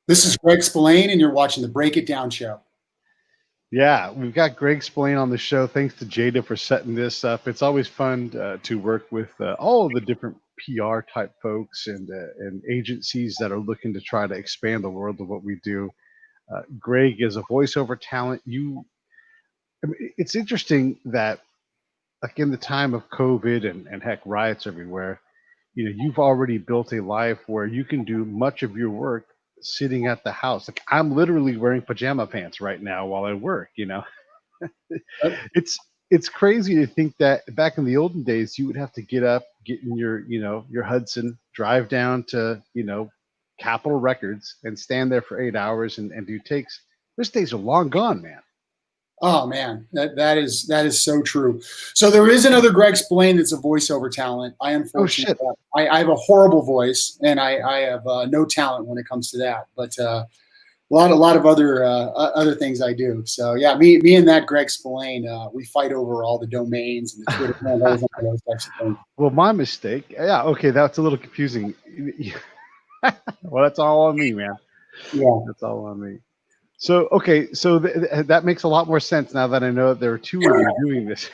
This is Greg Spillane, and you're watching the Break It Down Show. Yeah, we've got Greg Spillane on the show. Thanks to Jada for setting this up. It's always fun to work with all of the different PR type folks and agencies that are looking to try to expand the world of what we do. Greg is a voiceover talent. It's interesting that, like in the time of COVID and heck, riots everywhere, you've already built a life where you can do much of your work sitting at the house. Like I'm literally wearing pajama pants right now while I work. It's crazy to think that back in the olden days you would have to get up, get in your Hudson, drive down to Capitol Records and stand there for 8 hours and do takes. Those days are long gone, man. Oh man, that is so true. So there is another Greg Spillane that's a voiceover talent. I unfortunately, I have a horrible voice, and I have no talent when it comes to that. But a lot of other things I do. So yeah, me and that Greg Spillane, we fight over all the domains and the Twitter handles and those types of things. Well, my mistake. Yeah, okay, that's a little confusing. Well, that's all on me, man. Yeah, that's all on me. So, okay, so that makes a lot more sense now that I know that there are two of you doing this.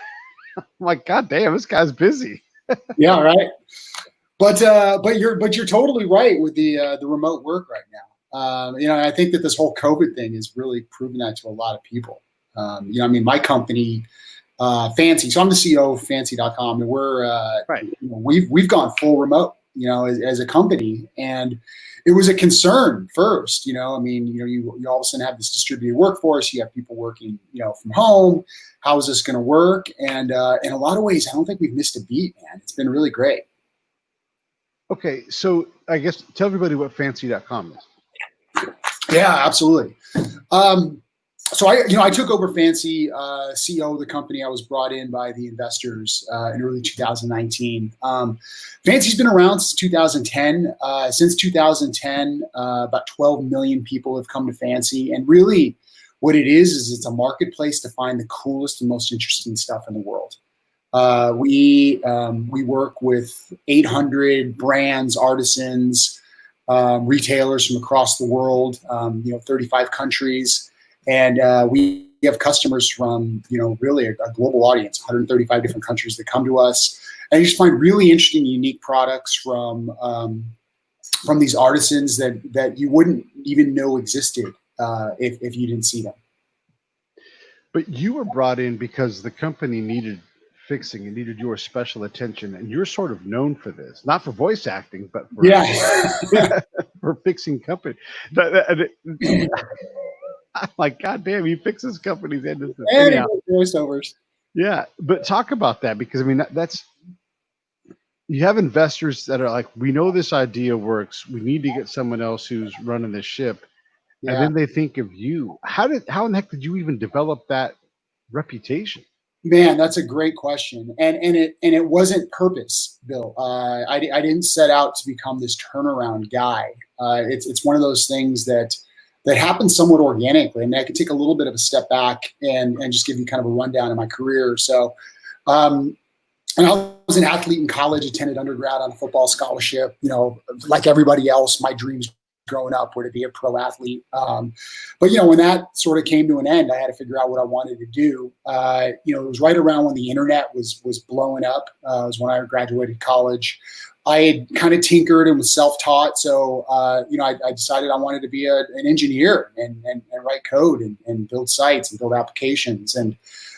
I'm like, God damn, this guy's busy. Yeah, right. But you're totally right with the remote work right now. I think that this whole COVID thing has really proven that to a lot of people. My company, Fancy. So I'm the CEO of Fancy.com, and we've gone full remote. As a company, and it was a concern first. You all of a sudden have this distributed workforce. You have people working, from home. How is this going to work? And in a lot of ways, I don't think we've missed a beat, man. It's been really great. Okay, so I guess tell everybody what Fancy.com is. Yeah, absolutely. So I took over Fancy, CEO of the company. I was brought in by the investors in early 2019. Fancy's been around since 2010. Since 2010, about 12 million people have come to Fancy. And really what it is it's a marketplace to find the coolest and most interesting stuff in the world. We work with 800 brands, artisans, retailers from across the world, 35 countries. And we have customers from, really a global audience, 135 different countries that come to us. And you just find really interesting, unique products from these artisans that you wouldn't even know existed if you didn't see them. But you were brought in because the company needed fixing and needed your special attention. And you're sort of known for this, not for voice acting, but for, for fixing company. I'm like, God damn, he fixes companies and voiceovers. Yeah, but talk about that because that's you have investors that are like, we know this idea works. We need to get someone else who's running this ship, and then they think of you. How in the heck did you even develop that reputation? Man, that's a great question, and it wasn't purpose, Bill. I didn't set out to become this turnaround guy. It's one of those things that happens somewhat organically. I could take a little bit of a step back and just give you kind of a rundown of my career. So, and I was an athlete in college, attended undergrad on a football scholarship. Like everybody else, my dreams growing up were to be a pro athlete. But when that sort of came to an end, I had to figure out what I wanted to do. It was right around when the internet was blowing up. It was when I graduated college. I had kind of tinkered and was self-taught. So, I decided I wanted to be an engineer and write code and build sites and build applications. And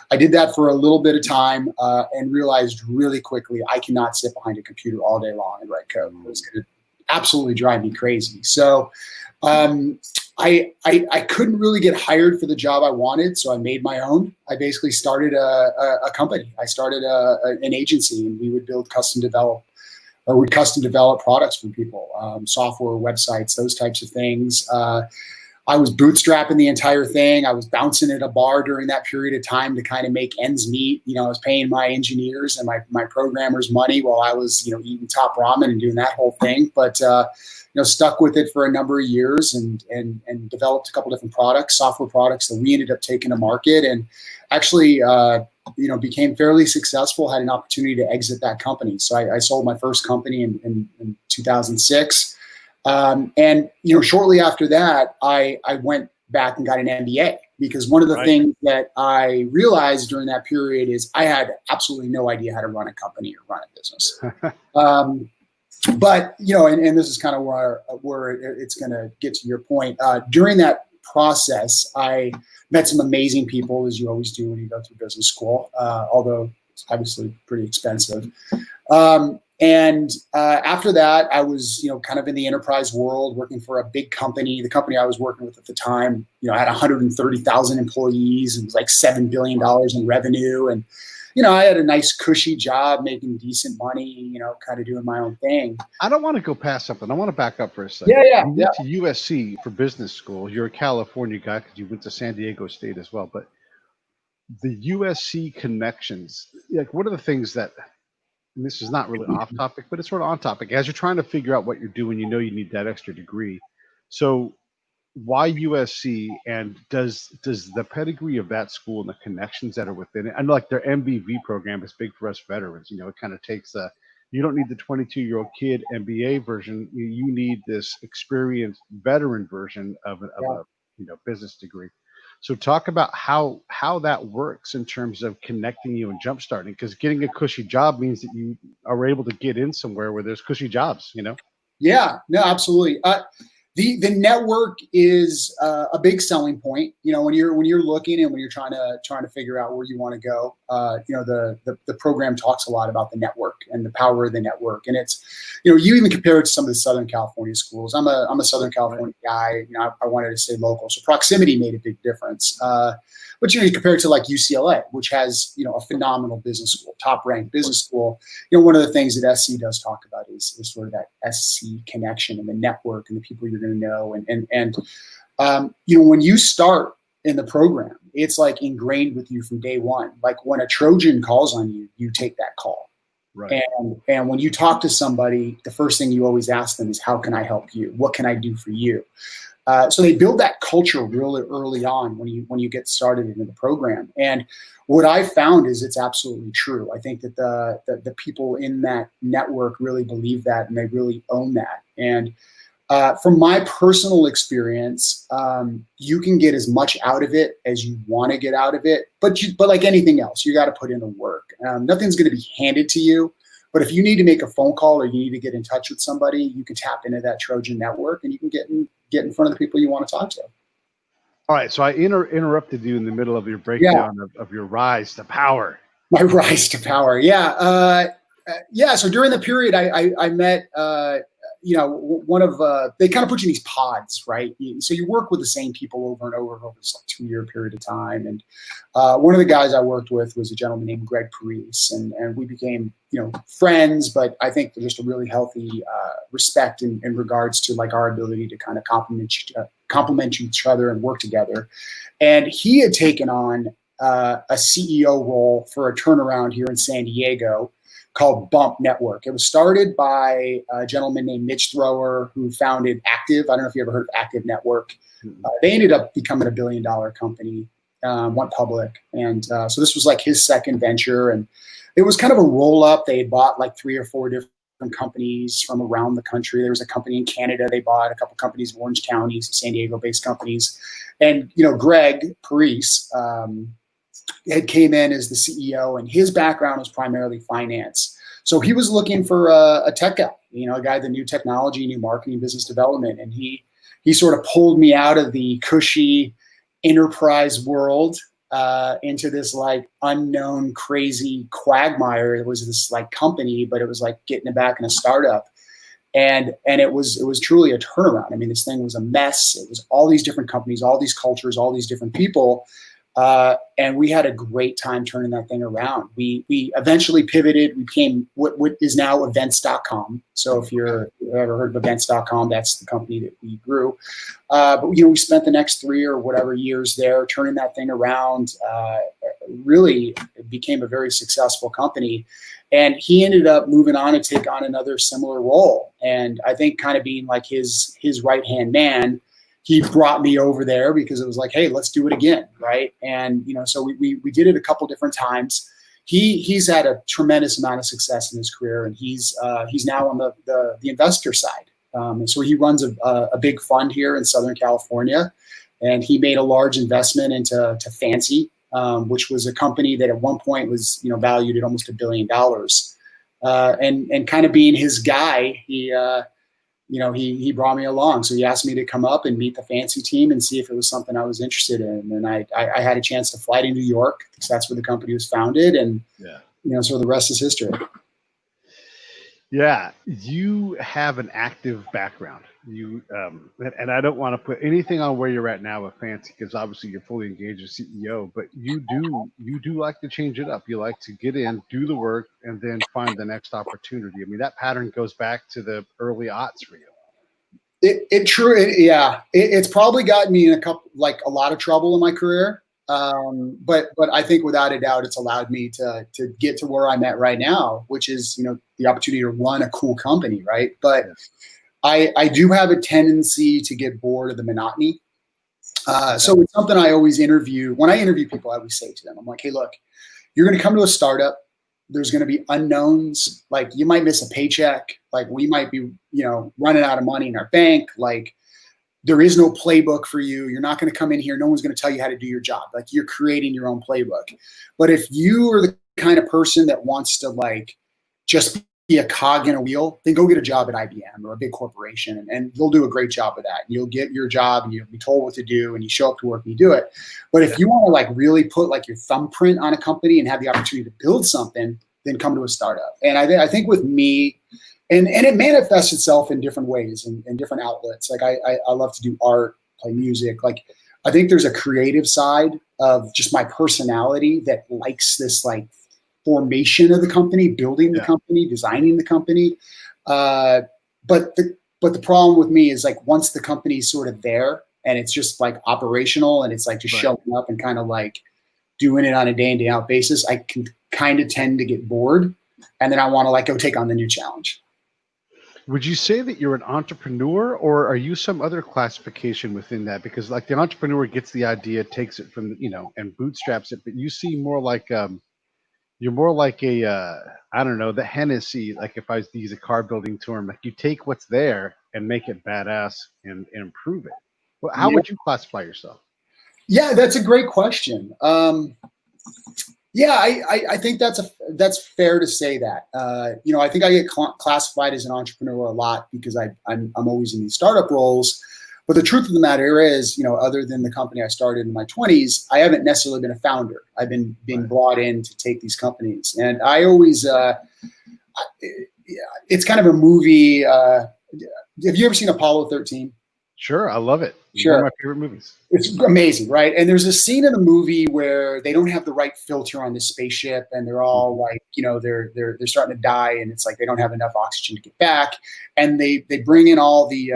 I did that for a little bit of time and realized really quickly I cannot sit behind a computer all day long and write code. It was going to absolutely drive me crazy. So I couldn't really get hired for the job I wanted, so I made my own. I basically started a company. I started an agency, and we would build custom develop products for people, software, websites, those types of things. I was bootstrapping the entire thing. I was bouncing at a bar during that period of time to kind of make ends meet. I was paying my engineers and my programmers money while I was, eating top ramen and doing that whole thing. But, stuck with it for a number of years and developed a couple different products, software products that we ended up taking to market and actually, became fairly successful, had an opportunity to exit that company. So I sold my first company in 2006. And shortly after that, I went back and got an MBA, because one of the things that I realized during that period is I had absolutely no idea how to run a company or run a business. But and this is kind of where it's going to get to your point. During that process, I met some amazing people, as you always do when you go through business school, although it's obviously pretty expensive. And after that, I was, kind of in the enterprise world, working for a big company. The company I was working with at the time, had 130,000 employees. It was like $7 billion in revenue. And, I had a nice cushy job, making decent money, kind of doing my own thing. I don't want to go past something. I want to back up for a second. Yeah. You went to USC for business school. You're a California guy because you went to San Diego State as well. But the USC connections, like, what are the things that, and this is not really off topic, but it's sort of on topic, as you're trying to figure out what you're doing, you need that extra degree. So why USC, and does the pedigree of that school and the connections that are within it, and like their MBV program is big for us veterans, it kind of takes you don't need the 22-year-old kid MBA version. You need this experienced veteran version of a business degree. So talk about how that works in terms of connecting you and jumpstarting, because getting a cushy job means that you are able to get in somewhere where there's cushy jobs, Yeah, no, absolutely. The network is a big selling point. When you're looking and when you're trying to figure out where you want to go, the program talks a lot about the network and the power of the network. And it's, you even compare it to some of the Southern California schools. I'm a Southern California guy. I wanted to stay local, so proximity made a big difference. But you compare it to like UCLA, which has a phenomenal business school, top ranked business school. One of the things that SC does talk about is sort of that SC connection and the network and the people you're going to know. And when you start in the program, it's like ingrained with you from day one. Like when a Trojan calls on you, you take that call. Right. And when you talk to somebody, the first thing you always ask them is, how can I help you? What can I do for you? So they build that culture really early on when you get started into the program. And what I found is it's absolutely true. I think that the people in that network really believe that, and they really own that. And from my personal experience, you can get as much out of it as you want to get out of it. But like anything else, you got to put in the work. Nothing's going to be handed to you. But if you need to make a phone call or you need to get in touch with somebody, you can tap into that Trojan network and you can get in front of the people you want to talk to. All right. So I interrupted you in the middle of your breakdown of your rise to power. My rise to power. Yeah. So during the period, I met, one of, they kind of put you in these pods, right? So you work with the same people over and over this like 2-year period of time. And one of the guys I worked with was a gentleman named Greg Parise, and we became, friends, but I think just a really healthy respect in regards to like our ability to kind of complement each other and work together. And he had taken on a CEO role for a turnaround here in San Diego called Bump Network. It was started by a gentleman named Mitch Thrower, who founded Active. I don't know if you ever heard of Active Network. They ended up becoming $1 billion company, went public. And so this was like his second venture. And it was kind of a roll up. They had bought like 3 or 4 different companies from around the country. There was a company in Canada. They bought a couple companies in Orange County, some San Diego based companies. And, Greg Parise, had came in as the CEO, and his background was primarily finance. So he was looking for a tech guy, a guy that knew technology, knew marketing, business development. And he sort of pulled me out of the cushy enterprise world into this like unknown, crazy quagmire. It was this like company, but it was like getting it back in a startup. And it was truly a turnaround. I mean, this thing was a mess. It was all these different companies, all these cultures, all these different people. And we had a great time turning that thing around. We eventually pivoted. We became what is now events.com. So if you've ever heard of events.com, that's the company that we grew. But we spent the next 3 or whatever years there turning that thing around. Really, it became a very successful company. And he ended up moving on to take on another similar role. And I think kind of being like his right-hand man, he brought me over there because it was like, hey, let's do it again, right? And so we did it a couple different times. He's had a tremendous amount of success in his career, and he's now on the investor side. So he runs a big fund here in Southern California, and he made a large investment into Fancy, which was a company that at one point was valued at almost $1 billion. And kind of being his guy, he brought me along. So he asked me to come up and meet the Fancy team and see if it was something I was interested in. And I had a chance to fly to New York because that's where the company was founded. And, so the rest is history. Yeah. You have an active background. You, and I don't want to put anything on where you're at now with Fancy, because obviously you're fully engaged as CEO, but you do like to change it up. You like to get in, do the work, and then find the next opportunity. I mean, that pattern goes back to the early aughts for you. It's probably gotten me in a lot of trouble in my career. But I think without a doubt, it's allowed me to get to where I'm at right now, which is, the opportunity to run a cool company. Right. But I do have a tendency to get bored of the monotony. So it's something I always when I interview people, I always say to them, I'm like, hey, look, you're going to come to a startup. There's going to be unknowns. Like, you might miss a paycheck. Like, we might be, running out of money in our bank. Like, there is no playbook for you. You're not going to come in here. No one's going to tell you how to do your job. Like, you're creating your own playbook. But if you are the kind of person that wants to just be a cog in a wheel, then go get a job at IBM or a big corporation, and they'll do a great job of that. You'll get your job and you'll be told what to do, and you show up to work and you do it. But if you want to really put your thumbprint on a company and have the opportunity to build something, then come to a startup. And I think with me, and it manifests itself in different ways and different outlets. Like, I love to do art, play music. Like, I think there's a creative side of just my personality that likes this formation of the company, building the company, designing the company. But the problem with me is once the company's sort of there and it's just operational and it's just showing up and kind of doing it on a day in, day out basis, I can kind of tend to get bored, and then I want to go take on the new challenge. Would you say that you're an entrepreneur, or are you some other classification within that? Because the entrepreneur gets the idea, takes it from and bootstraps it, but you seem more you're more like a I don't know, the Hennessy. If I was to use a car building term, you take what's there and make it badass and improve it. Well, how would you classify yourself? Yeah, that's a great question. I think that's fair to say that. I think I get classified as an entrepreneur a lot because I'm always in these startup roles. But the truth of the matter is, other than the company I started in my 20s, I haven't necessarily been a founder. I've been brought in to take these companies, and I always it's kind of a movie. Have you ever seen Apollo 13? Sure, I love it. Sure. One of my favorite movies. It's amazing, right? And there's a scene in the movie where they don't have the right filter on this spaceship, and they're all they're starting to die, and it's they don't have enough oxygen to get back. And they bring in all the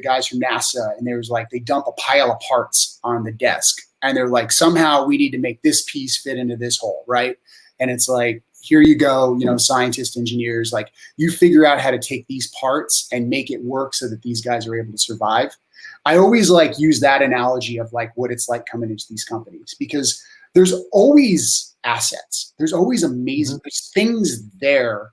guys from NASA, and there's they dump a pile of parts on the desk, and they're somehow we need to make this piece fit into this hole, right? And it's here you go, scientists, engineers, you figure out how to take these parts and make it work so that these guys are able to survive. I always use that analogy of what it's like coming into these companies, because there's always assets. There's always amazing things there.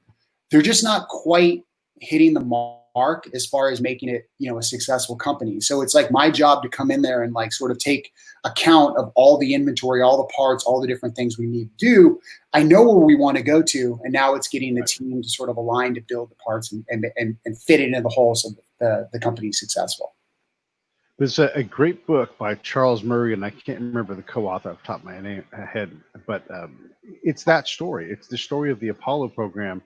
They're just not quite hitting the mark as far as making it, a successful company. So it's my job to come in there and sort of take account of all the inventory, all the parts, all the different things we need to do. I know where we want to go to, and now it's getting the team to sort of align to build the parts and fit it into the whole so that the company is successful. There's a great book by Charles Murray, and I can't remember the co-author off the top of my head, but it's that story. It's the story of the Apollo program.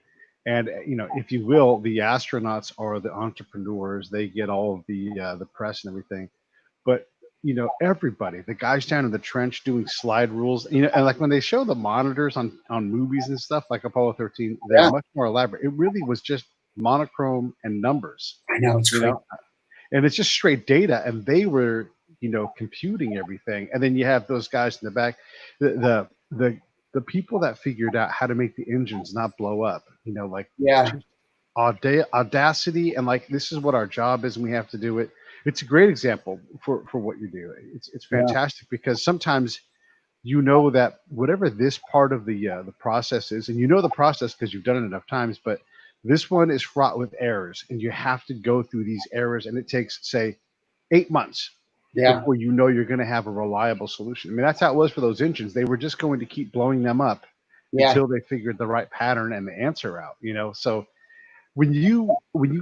And, if you will, the astronauts are the entrepreneurs. They get all of the press and everything. But, everybody, the guys down in the trench doing slide rules, and when they show the monitors on movies and stuff like Apollo 13, they're much more elaborate. It really was just monochrome and numbers. I know, it's great. And it's just straight data, and they were, computing everything. And then you have those guys in the back, the people that figured out how to make the engines not blow up, audacity, and this is what our job is, and we have to do it. It's a great example for what you do. It's fantastic because sometimes that whatever this part of the process is, and the process because you've done it enough times, but This one is fraught with errors, and you have to go through these errors, and it takes, say, 8 months Yeah. before you know you're going to have a reliable solution. I mean, that's how it was for those engines. They were just going to keep blowing them up Yeah. until they figured the right pattern and the answer out. So when you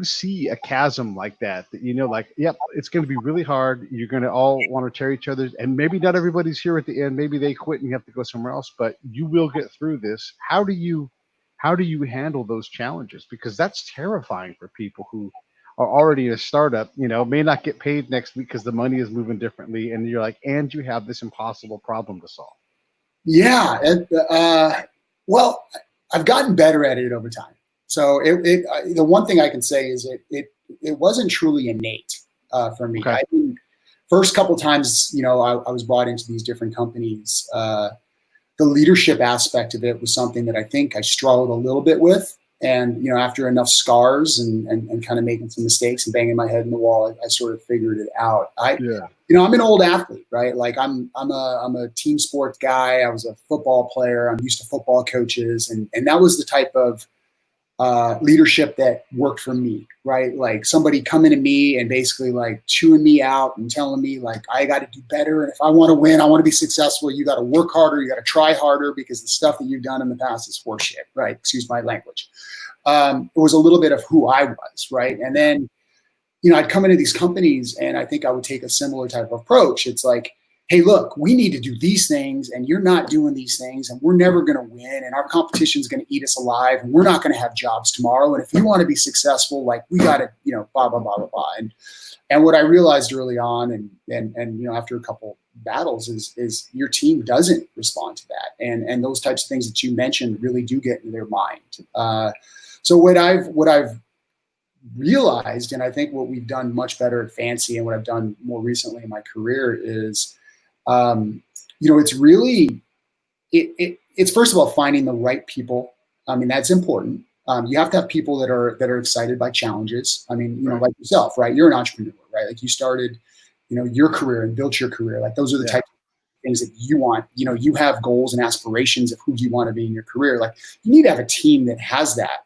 see a chasm like that, like, yep, it's going to be really hard. You're going to all want to tear each other's, and maybe not everybody's here at the end. Maybe they quit and you have to go somewhere else, but you will get through this. How do you handle those challenges? Because that's terrifying for people who are already in a startup, may not get paid next week because the money is moving differently. And you're like, and you have this impossible problem to solve. Yeah. Well, I've gotten better at it over time. So the one thing I can say is it wasn't truly innate for me. Okay. First couple times, I was brought into these different companies. The leadership aspect of it was something that I think I struggled a little bit with. And, after enough scars and kind of making some mistakes and banging my head in the wall, I sort of figured it out. Yeah. I'm an old athlete, right? Like I'm a team sports guy. I was a football player. I'm used to football coaches. And that was the type of leadership that worked for me, right? Like somebody coming to me and basically like chewing me out and telling me like, I got to do better. And if I want to win, I want to be successful. You got to work harder. You got to try harder because the stuff that you've done in the past is horseshit, right? Excuse my language. It was a little bit of who I was, right? And then, I'd come into these companies and I think I would take a similar type of approach. It's like, hey, look, we need to do these things and you're not doing these things and we're never going to win and our competition is going to eat us alive and we're not going to have jobs tomorrow. And if you want to be successful, like we got to, blah, blah, blah, blah, blah. And what I realized early on and after a couple battles is your team doesn't respond to that. And those types of things that you mentioned really do get in their mind. So what I've realized, and I think what we've done much better at Fancy and what I've done more recently in my career is, it's really, it's first of all, finding the right people. I mean, that's important. You have to have people that are excited by challenges. I mean, like yourself, right? You're an entrepreneur, right? Like you started, your career and built your career. Like those are the types of things that you want. You have goals and aspirations of who you want to be in your career. Like you need to have a team that has that.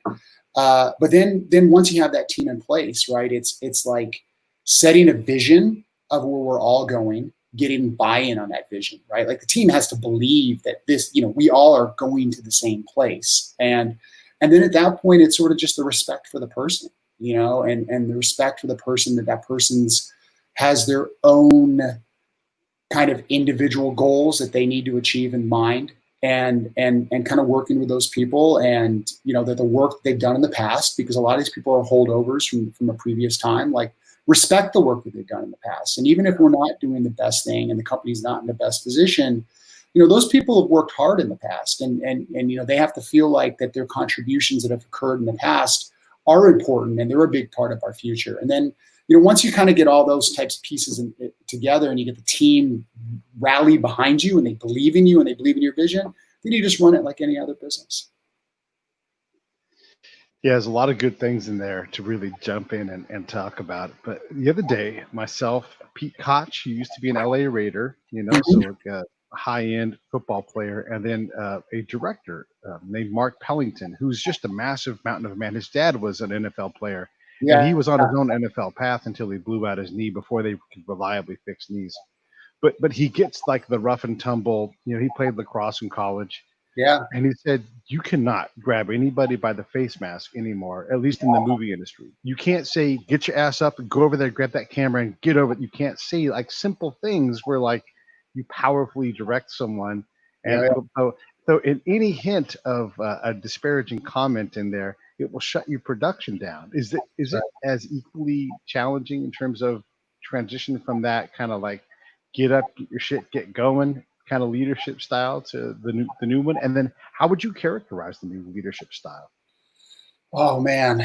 But then once you have that team in place, right, it's like setting a vision of where we're all going, getting buy-in on that vision, right? Like the team has to believe that this, we all are going to the same place. And then at that point, it's sort of just the respect for the person, and the respect for the person that person's has their own kind of individual goals that they need to achieve in mind. And kind of working with those people and, that the work they've done in the past, because a lot of these people are holdovers from a previous time, like respect the work that they've done in the past. And even if we're not doing the best thing and the company's not in the best position, those people have worked hard in the past and they have to feel like that their contributions that have occurred in the past are important and they're a big part of our future. And then, once you kind of get all those types of pieces together and you get the team rally behind you and they believe in you and they believe in your vision, then you just run it like any other business. Yeah, there's a lot of good things in there to really jump in and talk about. But the other day, myself, Pete Koch, who used to be an LA Raider, so like a high-end football player, and then a director named Mark Pellington, who's just a massive mountain of a man. His dad was an NFL player. And he was on his own NFL path until he blew out his knee before they could reliably fix knees. But he gets like the rough and tumble. He played lacrosse in college. Yeah. And he said, you cannot grab anybody by the face mask anymore, at least in the movie industry. You can't say, get your ass up and go over there, grab that camera and get over it. You can't say like simple things where like you powerfully direct someone. And so in any hint of a disparaging comment in there, it will shut your production down. Is it as equally challenging in terms of transition from that kind of like get up, get your shit, get going kind of leadership style to the new one? And then how would you characterize the new leadership style? Oh man,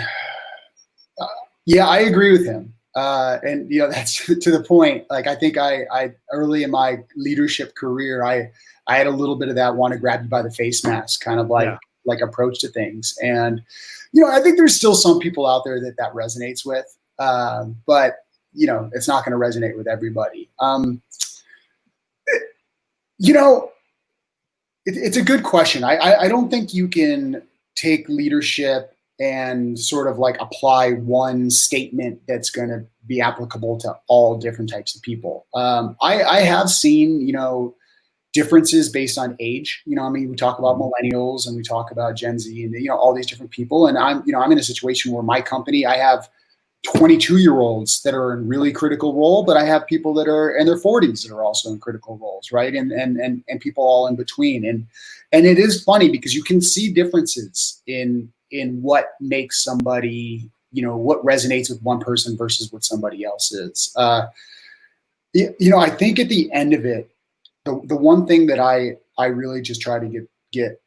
yeah, I agree with him. And that's to the point. Like I think I early in my leadership career, I had a little bit of that want to grab you by the face mask kind of like approach to things. And I think there's still some people out there that resonates with, but it's not going to resonate with everybody. It's a good question. I don't think you can take leadership and sort of like apply one statement that's going to be applicable to all different types of people. I have seen, differences based on age. I mean, we talk about millennials and we talk about Gen Z and, all these different people. And I'm in a situation where my company, I have 22-year-olds that are in really critical role, but I have people that are in their 40s that are also in critical roles, right? And people all in between. And it is funny because you can see differences in what makes somebody, what resonates with one person versus what somebody else is. I think at the end of it, the one thing that I really just try to get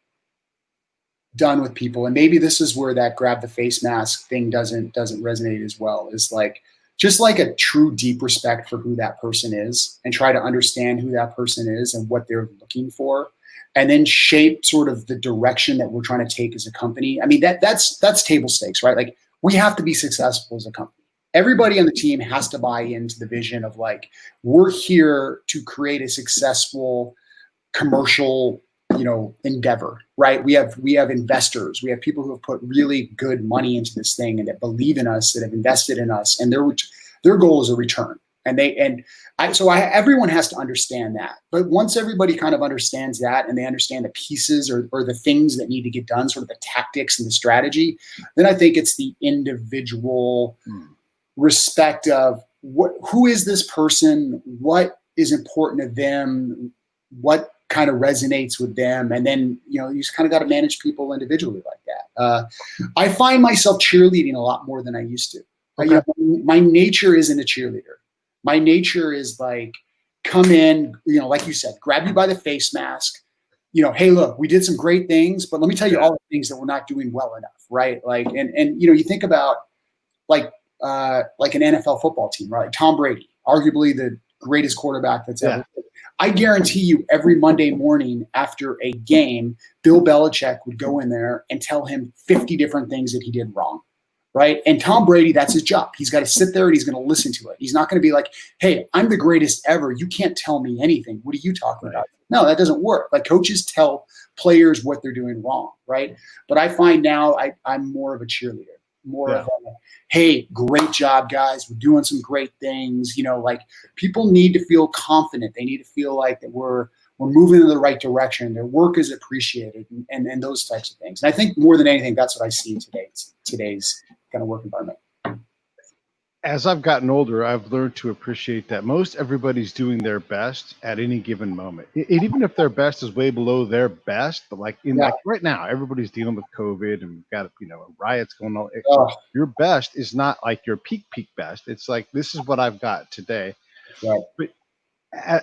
done with people, and maybe this is where that grab the face mask thing doesn't resonate as well, is like just like a true deep respect for who that person is and try to understand who that person is and what they're looking for, and then shape sort of the direction that we're trying to take as a company. I mean, that's table stakes, right? Like we have to be successful as a company. Everybody on the team has to buy into the vision of like, we're here to create a successful commercial, endeavor, right? We have investors, we have people who have put really good money into this thing and that believe in us, that have invested in us, and their goal is a return. Everyone has to understand that. But once everybody kind of understands that and they understand the pieces or the things that need to get done, sort of the tactics and the strategy, then I think it's the individual respect of who is this person, what is important to them, what kind of resonates with them, and then you just kind of got to manage people individually like that. I find myself cheerleading a lot more than I used to. Okay. My nature isn't a cheerleader. My nature is like, come in, like you said, grab you by the face mask. Hey, look, we did some great things, but let me tell you all the things that we're not doing well enough, right? Like, and you think about like an NFL football team, right? Tom Brady, arguably the greatest quarterback that's ever lived. I guarantee you every Monday morning after a game, Bill Belichick would go in there and tell him 50 different things that he did wrong, right? And Tom Brady, that's his job. He's got to sit there and he's going to listen to it. He's not going to be like, hey, I'm the greatest ever. You can't tell me anything. What are you talking about? No, that doesn't work. Like coaches tell players what they're doing wrong, right? But I find now I'm more of a cheerleader. More of a, hey, great job, guys. We're doing some great things. Like people need to feel confident. They need to feel like that we're moving in the right direction. Their work is appreciated and those types of things. And I think more than anything, that's what I see in today's kind of work environment. As I've gotten older, I've learned to appreciate that most everybody's doing their best at any given moment. Even if their best is way below their best, but like right now, everybody's dealing with COVID and we've got riots going on. Your best is not like your peak best. It's like, this is what I've got today. Right. But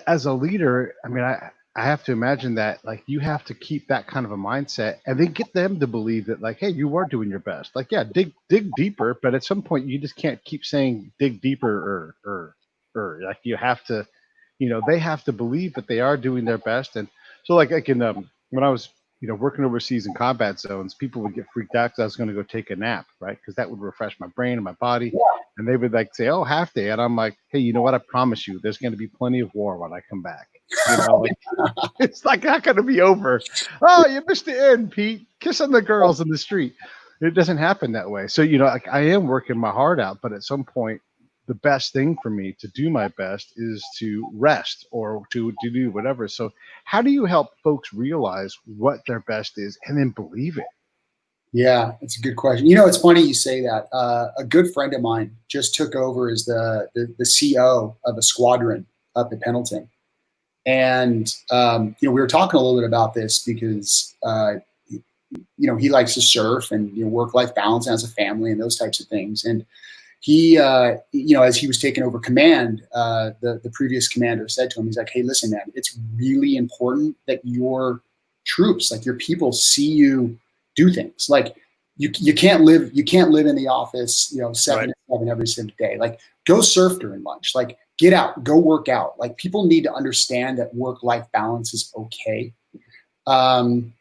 as a leader, I mean, I have to imagine that like you have to keep that kind of a mindset and then get them to believe that like, hey, you are doing your best. Like, yeah, dig deeper, but at some point you just can't keep saying dig deeper or like you have to, they have to believe that they are doing their best. And so like I can when I was working overseas in combat zones, people would get freaked out because I was going to go take a nap, right? Because that would refresh my brain and my body. Yeah. And they would like say, oh, half day. And I'm like, hey, you know what? I promise you, there's going to be plenty of war when I come back. It's like not going to be over. Oh, you missed the end, Pete. Kissing the girls in the street. It doesn't happen that way. So, like I am working my heart out, but at some point, the best thing for me to do my best is to rest or to do whatever. So how do you help folks realize what their best is and then believe it? Yeah, it's a good question. It's funny you say that. A good friend of mine just took over as the CO of a squadron up at Pendleton. And, we were talking a little bit about this because, he likes to surf and, work-life balance and has a family and those types of things. And he, as he was taking over command, the previous commander said to him, he's like, hey, listen, man, it's really important that your troops, like your people, see you do things. Like you can't live in the office, 7 to 7 every single day. Like go surf during lunch, like get out, go work out. Like people need to understand that work-life balance is okay. I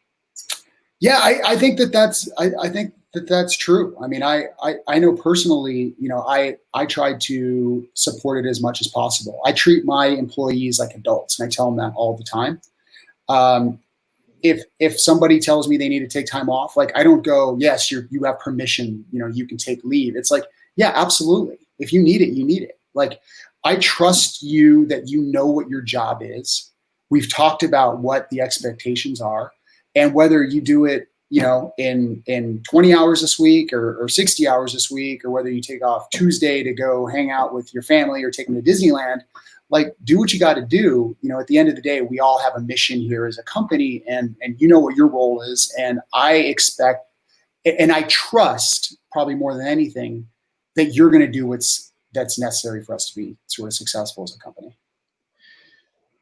think that's true. I mean, I know personally, I try to support it as much as possible. I treat my employees like adults and I tell them that all the time. if somebody tells me they need to take time off, like I don't go, yes, you have permission, you can take leave. It's like, yeah, absolutely. If you need it, you need it. Like, I trust you that you know what your job is. We've talked about what the expectations are, and whether you do it, in 20 hours this week or 60 hours this week, or whether you take off Tuesday to go hang out with your family or take them to Disneyland, like, do what you got to do. At the end of the day, we all have a mission here as a company, and you know what your role is. And I expect, and I trust probably more than anything, that you're going to do that's necessary for us to be sort of successful as a company.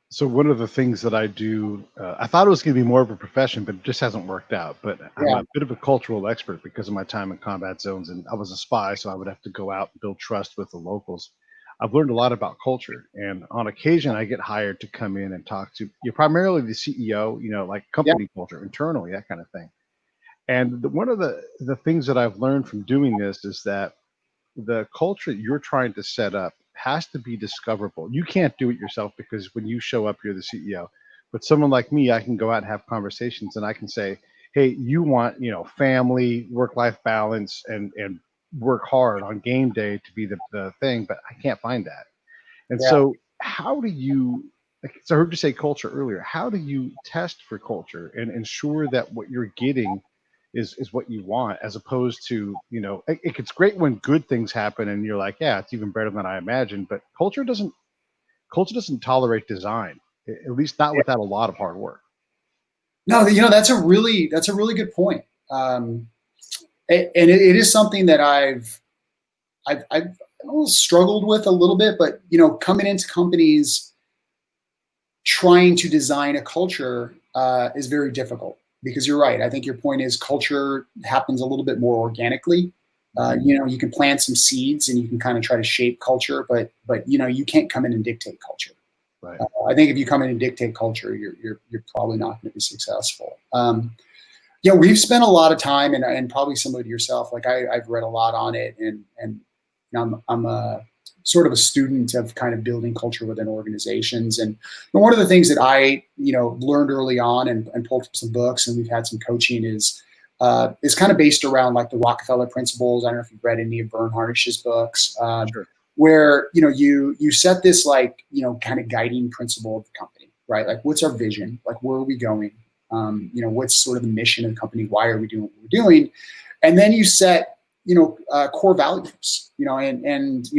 So one of the things that I do, I thought it was going to be more of a profession, but it just hasn't worked out. But I'm Yeah. a bit of a cultural expert because of my time in combat zones, and I was a spy, so I would have to go out and build trust with the locals. I've learned a lot about culture, and on occasion, I get hired to come in and talk to you, primarily the CEO, like Yeah. company culture internally, that kind of thing. And one of the things that I've learned from doing this is that the culture you're trying to set up has to be discoverable. You can't do it yourself because when you show up, you're the CEO. But someone like me, I can go out and have conversations and I can say, hey, you want, family, work-life balance, and work hard on game day to be the thing, but I can't find that. And Yeah. so how do you, like, so I heard you say culture earlier. How do you test for culture and ensure that what you're getting is what you want, as opposed to, it's great when good things happen and you're like, yeah, it's even better than I imagined. But culture doesn't tolerate design, at least not Yeah. without a lot of hard work. No, that's a really good point. And it is something that I've struggled with a little bit, but coming into companies trying to design a culture is very difficult, because you're right. I think your point is culture happens a little bit more organically. You can plant some seeds and you can kind of try to shape culture, but you can't come in and dictate culture. Right. I think if you come in and dictate culture, you're probably not going to be successful. We've spent a lot of time, and probably similar to yourself. Like, I've read a lot on it, and I'm a sort of a student of kind of building culture within organizations. And one of the things that I learned early on, and pulled from some books, and we've had some coaching, is kind of based around like the Rockefeller principles. I don't know if you've read any of Vern Harnish's books. Sure. Where you set this like kind of guiding principle of the company, right? Like, what's our vision? Like, where are we going? What's sort of the mission of the company? Why are we doing what we're doing? And then you set core values, and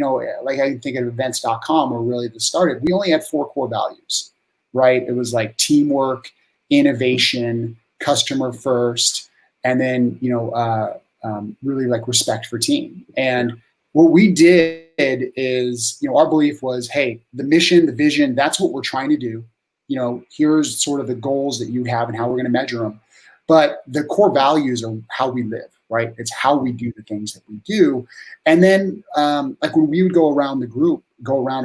like, I think of events.com, where really this started. We only had 4 core values, right? It was like teamwork, innovation, customer first, and then really like respect for team. And what we did is, our belief was, hey, the mission, the vision, that's what we're trying to do. Here's sort of the goals that you have and how we're going to measure them. But the core values are how we live, right? It's how we do the things that we do. And then, like, when we would go around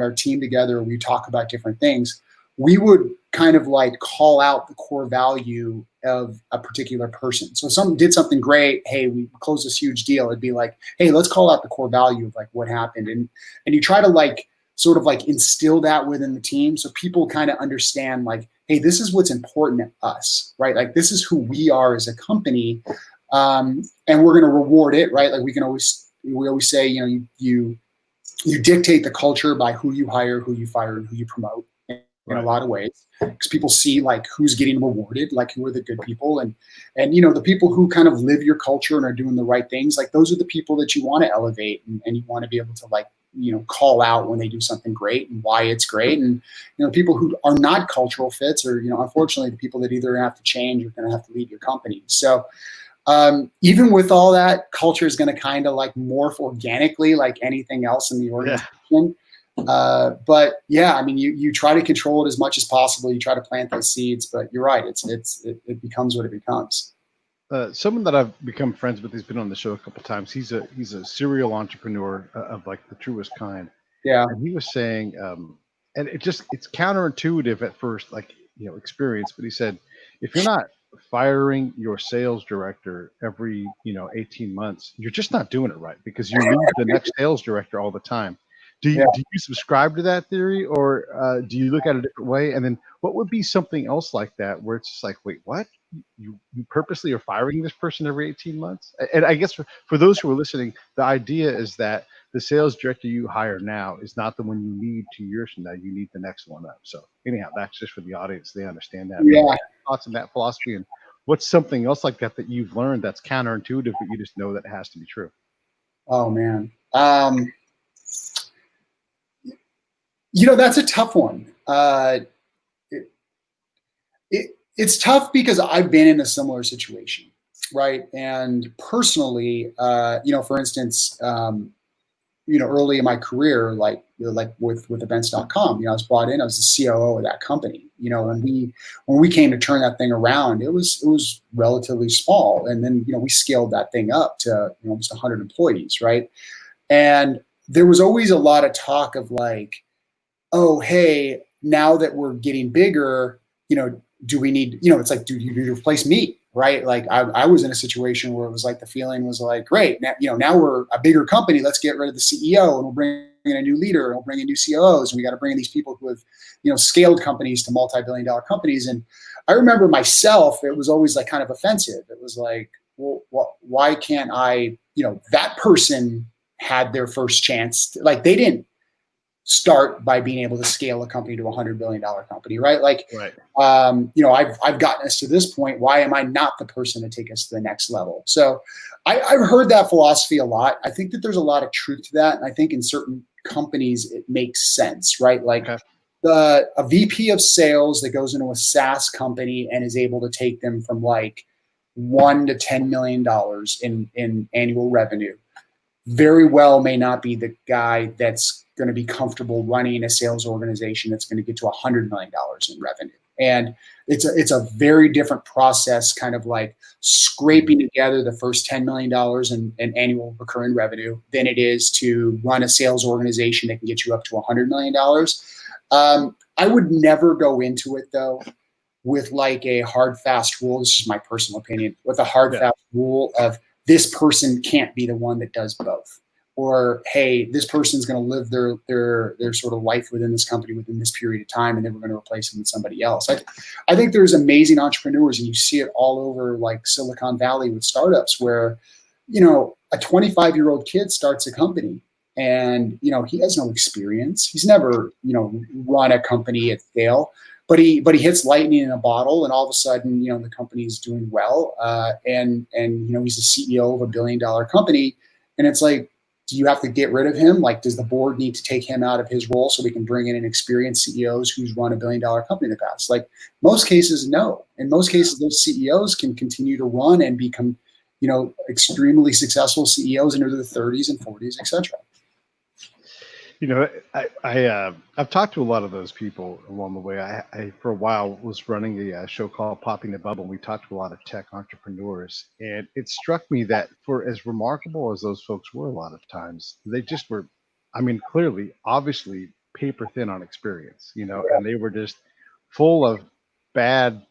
our team together, we talk about different things, we would kind of like call out the core value of a particular person. So if someone did something great, hey, we closed this huge deal, it'd be like, hey, let's call out the core value of like what happened. And you try to like sort of like instill that within the team, so people kind of understand like, hey, this is what's important to us, right? Like, this is who we are as a company, and we're going to reward it, right? Like, we always say, you dictate the culture by who you hire, who you fire, and who you promote. In a lot of ways, because people see like who's getting rewarded, like who are the good people, and the people who kind of live your culture and are doing the right things, like those are the people that you want to elevate, and you want to be able to like call out when they do something great and why it's great. And people who are not cultural fits, or unfortunately the people that either have to change or going to have to leave your company. So even with all that, culture is going to kind of like morph organically like anything else in the organization. Yeah. But yeah, I mean, you try to control it as much as possible. You try to plant those seeds, but you're right. It becomes what it becomes. Someone that I've become friends with, he's been on the show a couple of times. He's a serial entrepreneur of like the truest kind. Yeah. And he was saying, and it's counterintuitive at first, like, experience, but he said, if you're not firing your sales director every, 18 months, you're just not doing it right, because you need the next sales director all the time. Do you subscribe to that theory, or do you look at it a different way? And then what would be something else like that where it's just like, wait, what? you purposely are firing this person every 18 months. And I guess for those who are listening, the idea is that the sales director you hire now is not the one you need 2 years from now. You need the next one up. So anyhow, that's just for the audience. They understand that. Yeah. Thoughts on that philosophy, and what's something else like that that you've learned that's counterintuitive, but you just know that it has to be true? Oh man. That's a tough one. It's tough because I've been in a similar situation, right? And personally, for instance, early in my career, like with events.com, I was brought in, I was the COO of that company. When we came to turn that thing around, it was relatively small. And then, we scaled that thing up to almost 100 employees, right? And there was always a lot of talk of like, oh, hey, now that we're getting bigger, do we need, it's like, do you replace me? Right. Like I was in a situation where it was like, the feeling was like, great. Now we're a bigger company. Let's get rid of the CEO and we'll bring in a new leader and we'll bring in new COOs. And we got to bring in these people who have, scaled companies to multi-billion-dollar companies. And I remember myself, it was always like kind of offensive. It was like, well, why can't I, that person had their first chance. Like they didn't start by being able to scale a company to $100 billion company, right? Like, right. I've gotten us to this point. Why am I not the person to take us to the next level? So I've heard that philosophy a lot. I think that there's a lot of truth to that. And I think in certain companies, it makes sense, right? Like a VP of sales that goes into a SaaS company and is able to take them from like $1 to $10 million in annual revenue very well may not be the guy that's going to be comfortable running a sales organization that's going to get to $100 million in revenue. And it's a very different process, kind of like scraping together the first $10 million in annual recurring revenue than it is to run a sales organization that can get you up to $100 million. I would never go into it though with like a hard, fast rule. This is my personal opinion, with a hard, fast rule of this person can't be the one that does both. Or, hey, this person's going to live their sort of life within this company within this period of time, and then we're going to replace them with somebody else. I think there's amazing entrepreneurs, and you see it all over like Silicon Valley with startups where, a 25-year-old kid starts a company and, he has no experience. He's never, run a company at scale. But he hits lightning in a bottle, and all of a sudden, the company's doing well, and he's the CEO of $1 billion company, and it's like, do you have to get rid of him? Like, does the board need to take him out of his role so we can bring in an experienced CEOs who's run $1 billion company in the past? Like, most cases, no. In most cases, those CEOs can continue to run and become, extremely successful CEOs into their 30s and 40s, etc. I've talked to a lot of those people along the way. I for a while was running a show called Popping the Bubble, and we talked to a lot of tech entrepreneurs. And it struck me that for as remarkable as those folks were, a lot of times they just were, clearly, obviously paper thin on experience, and they were just full of bad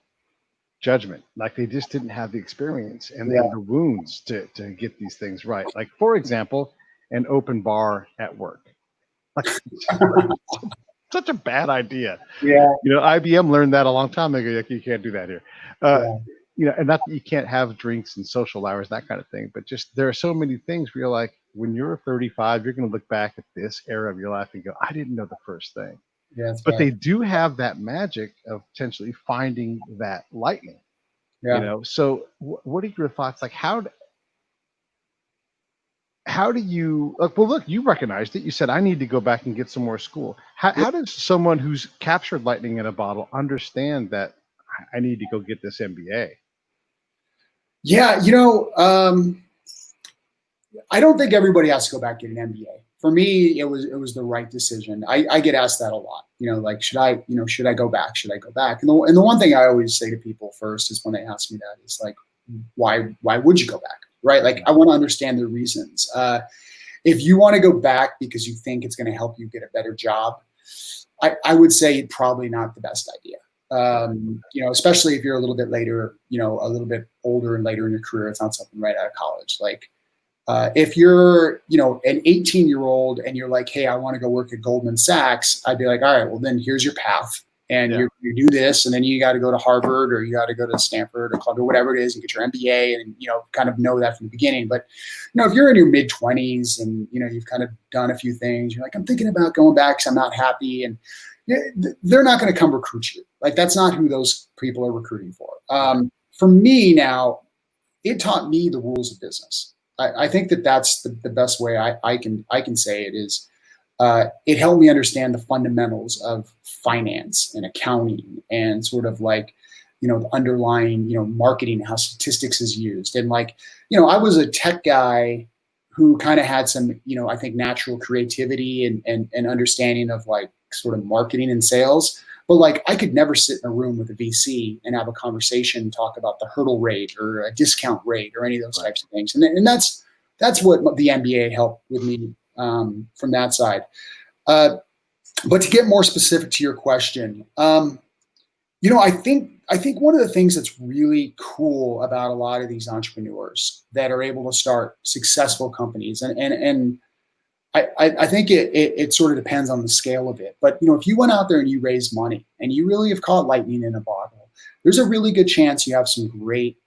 judgment. Like they just didn't have the experience and the wounds to get these things right. Like, for example, an open bar at work. Such a bad idea. Yeah. IBM learned that a long time ago. Like, you can't do that here. And not that you can't have drinks and social hours, that kind of thing, but just there are so many things where you're like, when you're 35, you're going to look back at this era of your life and go, I didn't know the first thing. Yeah, but they do have that magic of potentially finding that lightning. So what are your thoughts? Like, how do you look, you recognized it. You said, I need to go back and get some more school. How does someone who's captured lightning in a bottle understand that I need to go get this MBA? Yeah. I don't think everybody has to go back and get an MBA. For me, it was the right decision. I get asked that a lot, like, should I go back? Should I go back? And the one thing I always say to people first is when they ask me that is like, why would you go back? Right? Like, I want to understand the reasons. If you want to go back because you think it's going to help you get a better job, I would say probably not the best idea. Especially if you're a little bit later, a little bit older and later in your career, it's not something right out of college. Like, if you're, an 18-year-old and you're like, hey, I want to go work at Goldman Sachs, I'd be like, all right, well then here's your path. and you do this, and then you got to go to Harvard or you got to go to Stanford or Columbia, whatever it is, and get your MBA, and kind of know that from the beginning. But if you're in your mid-20s and you've kind of done a few things, you're like, I'm thinking about going back because I'm not happy, and they're not going to come recruit you. Like, that's not who those people are recruiting for. For me now, it taught me the rules of business. I think that's the best way I can say it is. It helped me understand the fundamentals of finance and accounting and sort of like, the underlying, marketing, how statistics is used. And like, I was a tech guy who kind of had some, I think natural creativity and understanding of like sort of marketing and sales. But like, I could never sit in a room with a VC and have a conversation, talk about the hurdle rate or a discount rate or any of those types of things. And that's what the MBA helped with me from that side. But to get more specific to your question, I think one of the things that's really cool about a lot of these entrepreneurs that are able to start successful companies, and I think it sort of depends on the scale of it. But if you went out there and you raised money and you really have caught lightning in a bottle, there's a really good chance you have some great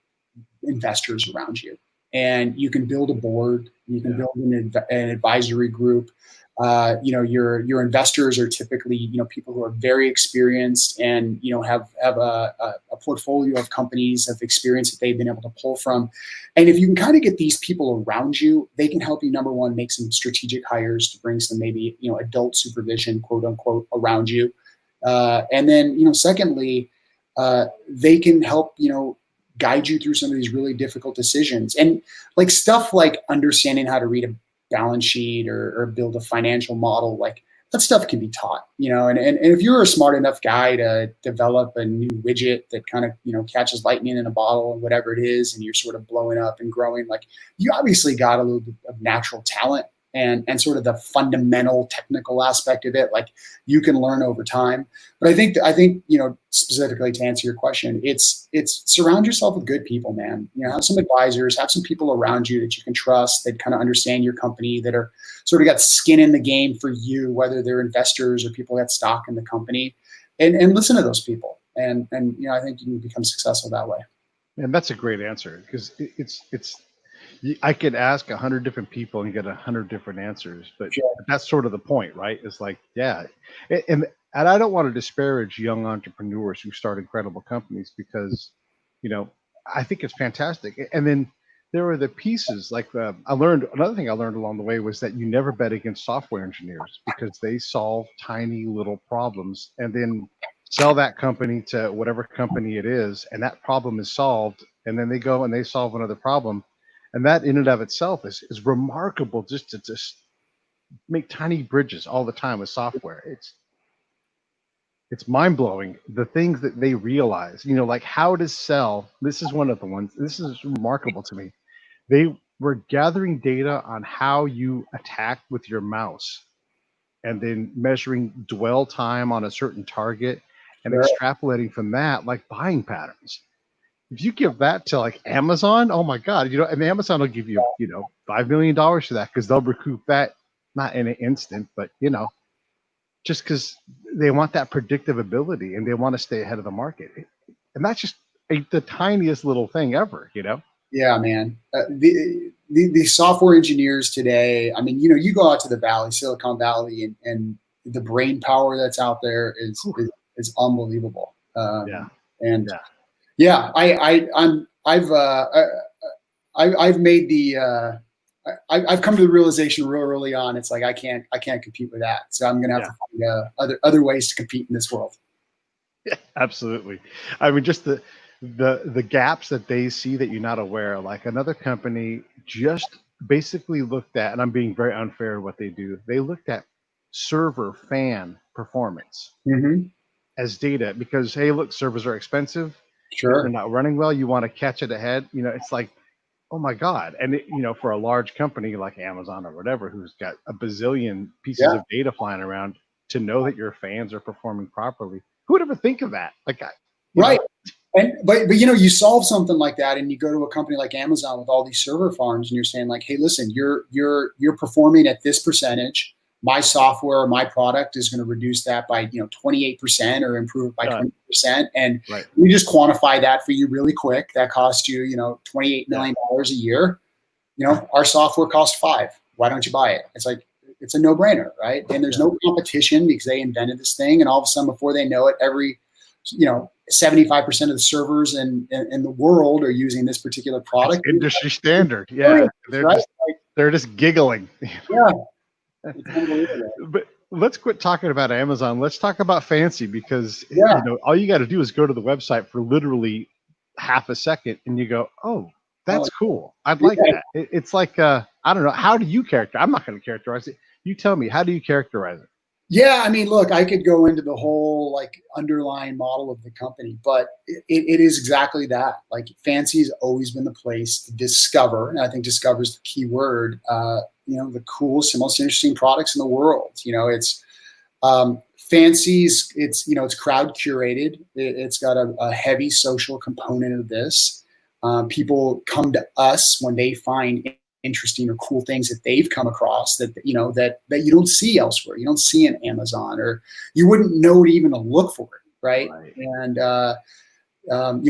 investors around you, and you can build a board, you can build an advisory group. Your investors are typically, people who are very experienced and, have a portfolio of companies of experience that they've been able to pull from. And if you can kind of get these people around you, they can help you, number one, make some strategic hires to bring some maybe, adult supervision, quote unquote, around you. And then, secondly, they can help, guide you through some of these really difficult decisions. And like stuff like understanding how to read a balance sheet or build a financial model, like that stuff can be taught, and if you're a smart enough guy to develop a new widget that kind of, catches lightning in a bottle and whatever it is, and you're sort of blowing up and growing, like you obviously got a little bit of natural talent and sort of the fundamental technical aspect of it, like you can learn over time. But I think, specifically to answer your question, it's surround yourself with good people, man. Have some advisors, have some people around you that you can trust, that kind of understand your company, that are sort of got skin in the game for you, whether they're investors or people that stock in the company, and listen to those people. And I think you can become successful that way. And that's a great answer, because I could ask 100 different people and get 100 different answers, but that's sort of the point, right? It's like, and I don't want to disparage young entrepreneurs who start incredible companies, because, I think it's fantastic. And then there are the pieces like another thing I learned along the way was that you never bet against software engineers, because they solve tiny little problems and then sell that company to whatever company it is, and that problem is solved, and then they go and they solve another problem. And that in and of itself is remarkable, just to make tiny bridges all the time with software. It's mind-blowing, the things that they realize, like how to sell. This is one of the ones, this is remarkable to me. They were gathering data on how you attack with your mouse and then measuring dwell time on a certain target and extrapolating from that, like buying patterns. If you give that to like Amazon, oh my God, and Amazon will give you, $5 million for that, because they'll recoup that, not in an instant, but, just because they want that predictive ability and they want to stay ahead of the market. And that's just the tiniest little thing ever, Yeah, man. The software engineers today, I mean, you go out to the Valley, Silicon Valley, and the brain power that's out there is unbelievable. I've made I've come to the realization real early on. It's like I can't compete with that. So I'm gonna have to find other ways to compete in this world. Yeah, absolutely. I mean, just the gaps that they see that you're not aware of. Like another company just basically looked at, and I'm being very unfair in what they do. They looked at server fan performance as data, because hey, look, servers are expensive. Sure. They're not running well. You want to catch it ahead. It's like, oh my God. And for a large company like Amazon or whatever, who's got a bazillion pieces of data flying around, to know that your fans are performing properly. Who would ever think of that? Like, right. But you solve something like that, and you go to a company like Amazon with all these server farms, and you're saying like, hey, listen, you're performing at this percentage. my software or my product is going to reduce that by 28% or improve it by 20%, and right. we just quantify that for you really quick. That costs you $28 million a year. Our software costs $5. Why don't you buy it? It's like, it's a no-brainer, right? And there's no competition because they invented this thing, and all of a sudden, before they know it, every 75% of the servers in the world are using this particular product. It's industry standard. Yeah, they're just giggling. Yeah, it's unbelievable. But let's quit talking about Amazon. Let's talk about Fancy, because all you got to do is go to the website for literally half a second, and you go, "Oh, that's cool. I'd like that." It's like I don't know. How do you characterize? I'm not going to characterize it. You tell me. How do you characterize it? Yeah, I mean, look, I could go into the whole like underlying model of the company, but it is exactly that. Like, Fancy's always been the place to discover, and I think discover is the key word. The coolest and most interesting products in the world. It's Fancy's. It's crowd curated. It's got a heavy social component of this. People come to us when they find interesting or cool things that they've come across that that you don't see elsewhere. You don't see in Amazon, or you wouldn't know to even look for it, right? And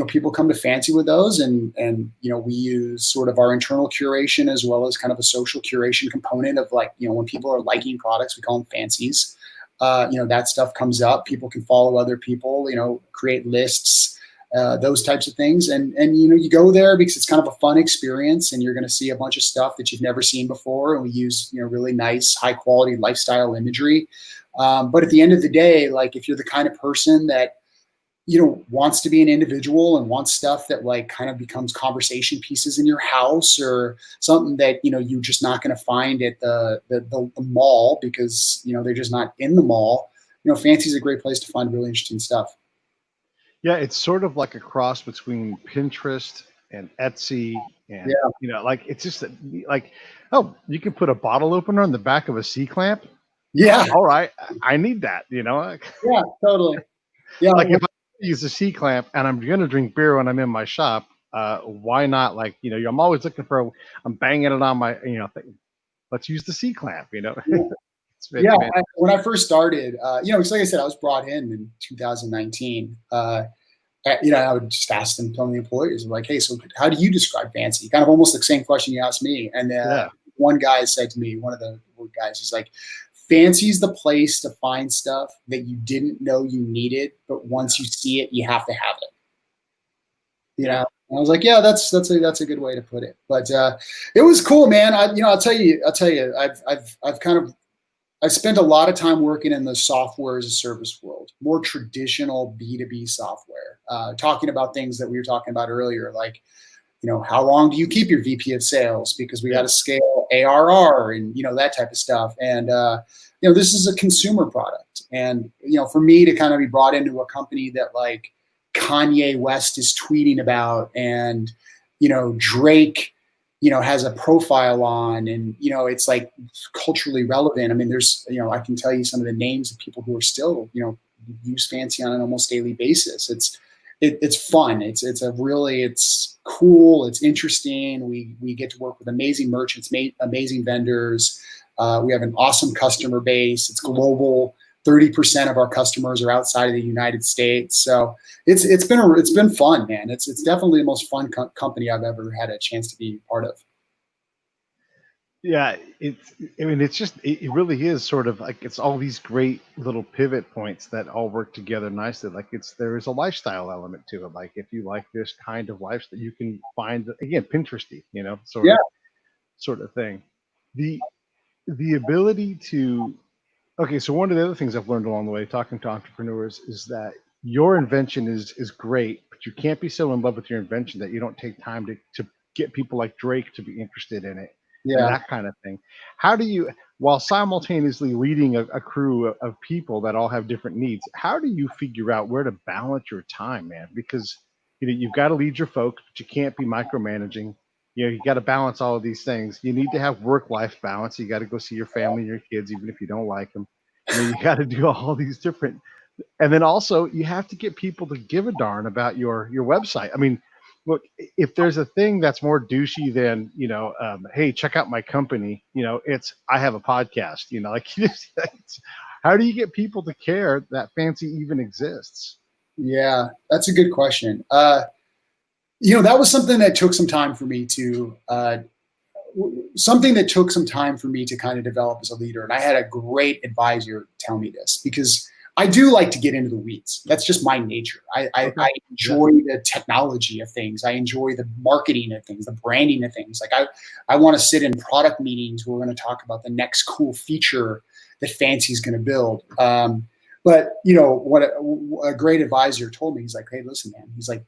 people come to Fancy with those, and we use sort of our internal curation as well as kind of a social curation component of, like, when people are liking products, we call them Fancies. That stuff comes up. People can follow other people, create lists. Those types of things, and you go there because it's kind of a fun experience, and you're going to see a bunch of stuff that you've never seen before. And we use really nice, high quality lifestyle imagery. But at the end of the day, like, if you're the kind of person that wants to be an individual and wants stuff that like kind of becomes conversation pieces in your house, or something that you're just not going to find at the mall because they're just not in the mall, Fancy's a great place to find really interesting stuff. Yeah, it's sort of like a cross between Pinterest and Etsy, and like, it's just like, oh, you can put a bottle opener on the back of a C-clamp. Yeah. All right, I need that. Yeah, totally. Yeah. Like, if I use a C-clamp and I'm gonna drink beer when I'm in my shop, why not? Like, I'm always looking for. I'm banging it on my thing. Let's use the C-clamp. Yeah. When I first started, it's like I said, I was brought in 2019. I would just ask them, tell the employees, like, hey, so how do you describe Fancy? Kind of almost the same question you asked me. And one guy said to me, one of the guys, he's like, Fancy's the place to find stuff that you didn't know you needed, but once you see it, you have to have it. And I was like, yeah, that's a good way to put it. But it was cool, man. I'll tell you, I've spent a lot of time working in the software as a service world, more traditional B2B software, talking about things that we were talking about earlier, like, how long do you keep your VP of sales? Because we got to scale ARR and, that type of stuff. And, this is a consumer product. And, for me to kind of be brought into a company that, like, Kanye West is tweeting about, and, Drake, has a profile on, and, it's like culturally relevant. I mean, there's, I can tell you some of the names of people who are still, use Fancy on an almost daily basis. It's fun. It's cool. It's interesting. We get to work with amazing merchants, amazing vendors. We have an awesome customer base. It's global. 30% of our customers are outside of the United States. So it's been fun, man. It's definitely the most fun company I've ever had a chance to be part of. Yeah, it really is sort of like, it's all these great little pivot points that all work together nicely. Like, there is a lifestyle element to it. Like, if you like this kind of lifestyle, you can find, again, Pinteresty, sort of thing. The ability to, okay, so one of the other things I've learned along the way talking to entrepreneurs is that your invention is great, but you can't be so in love with your invention that you don't take time to get people like Drake to be interested in it. And that kind of thing. How do you, while simultaneously leading a crew of people that all have different needs, how do you figure out where to balance your time, man? Because you've got to lead your folks, but you can't be micromanaging. You got to balance all of these things. You need to have work-life balance. You got to go see your family, your kids, even if you don't like them. You got to do all these different, and then also you have to get people to give a darn about your website. I mean, Look, if there's a thing that's more douchey than, hey, check out my company, it's I have a podcast, like how do you get people to care that Fancy even exists? Yeah, that's a good question. That was something that took some time for me to kind of develop as a leader. And I had a great advisor tell me this, because I do like to get into the weeds. That's just my nature. I enjoy the technology of things. I enjoy the marketing of things, the branding of things. Like I want to sit in product meetings where we're going to talk about the next cool feature that Fancy's going to build. But what a great advisor told me, he's like, hey, listen, man, he's like,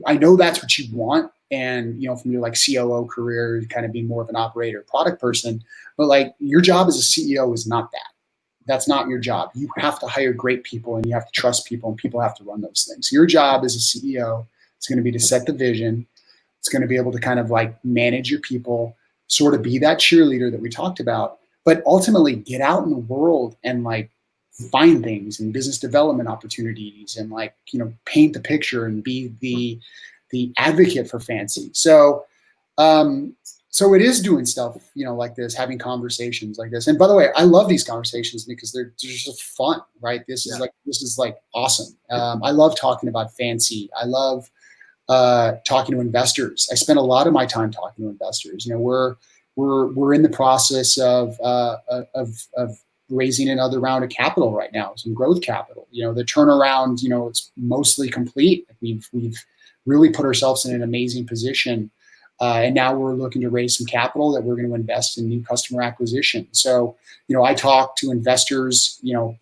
I know that's what you want. And, from your like COO career, kind of being more of an operator product person, but like your job as a CEO is not that. That's not your job. You have to hire great people and you have to trust people and people have to run those things. Your job as a CEO is going to be to set the vision. It's going to be able to kind of like manage your people, sort of be that cheerleader that we talked about, but ultimately get out in the world and like find things and business development opportunities and like, paint the picture and be the advocate for Fancy. So it is doing stuff, like this, having conversations like this. And by the way, I love these conversations because they're just fun, right? This is like awesome. I love talking about Fancy. I love talking to investors. I spend a lot of my time talking to investors. We're in the process of raising another round of capital right now, some growth capital. The turnaround, it's mostly complete. We've really put ourselves in an amazing position. And now we're looking to raise some capital that we're going to invest in new customer acquisition. So, I talk to investors, a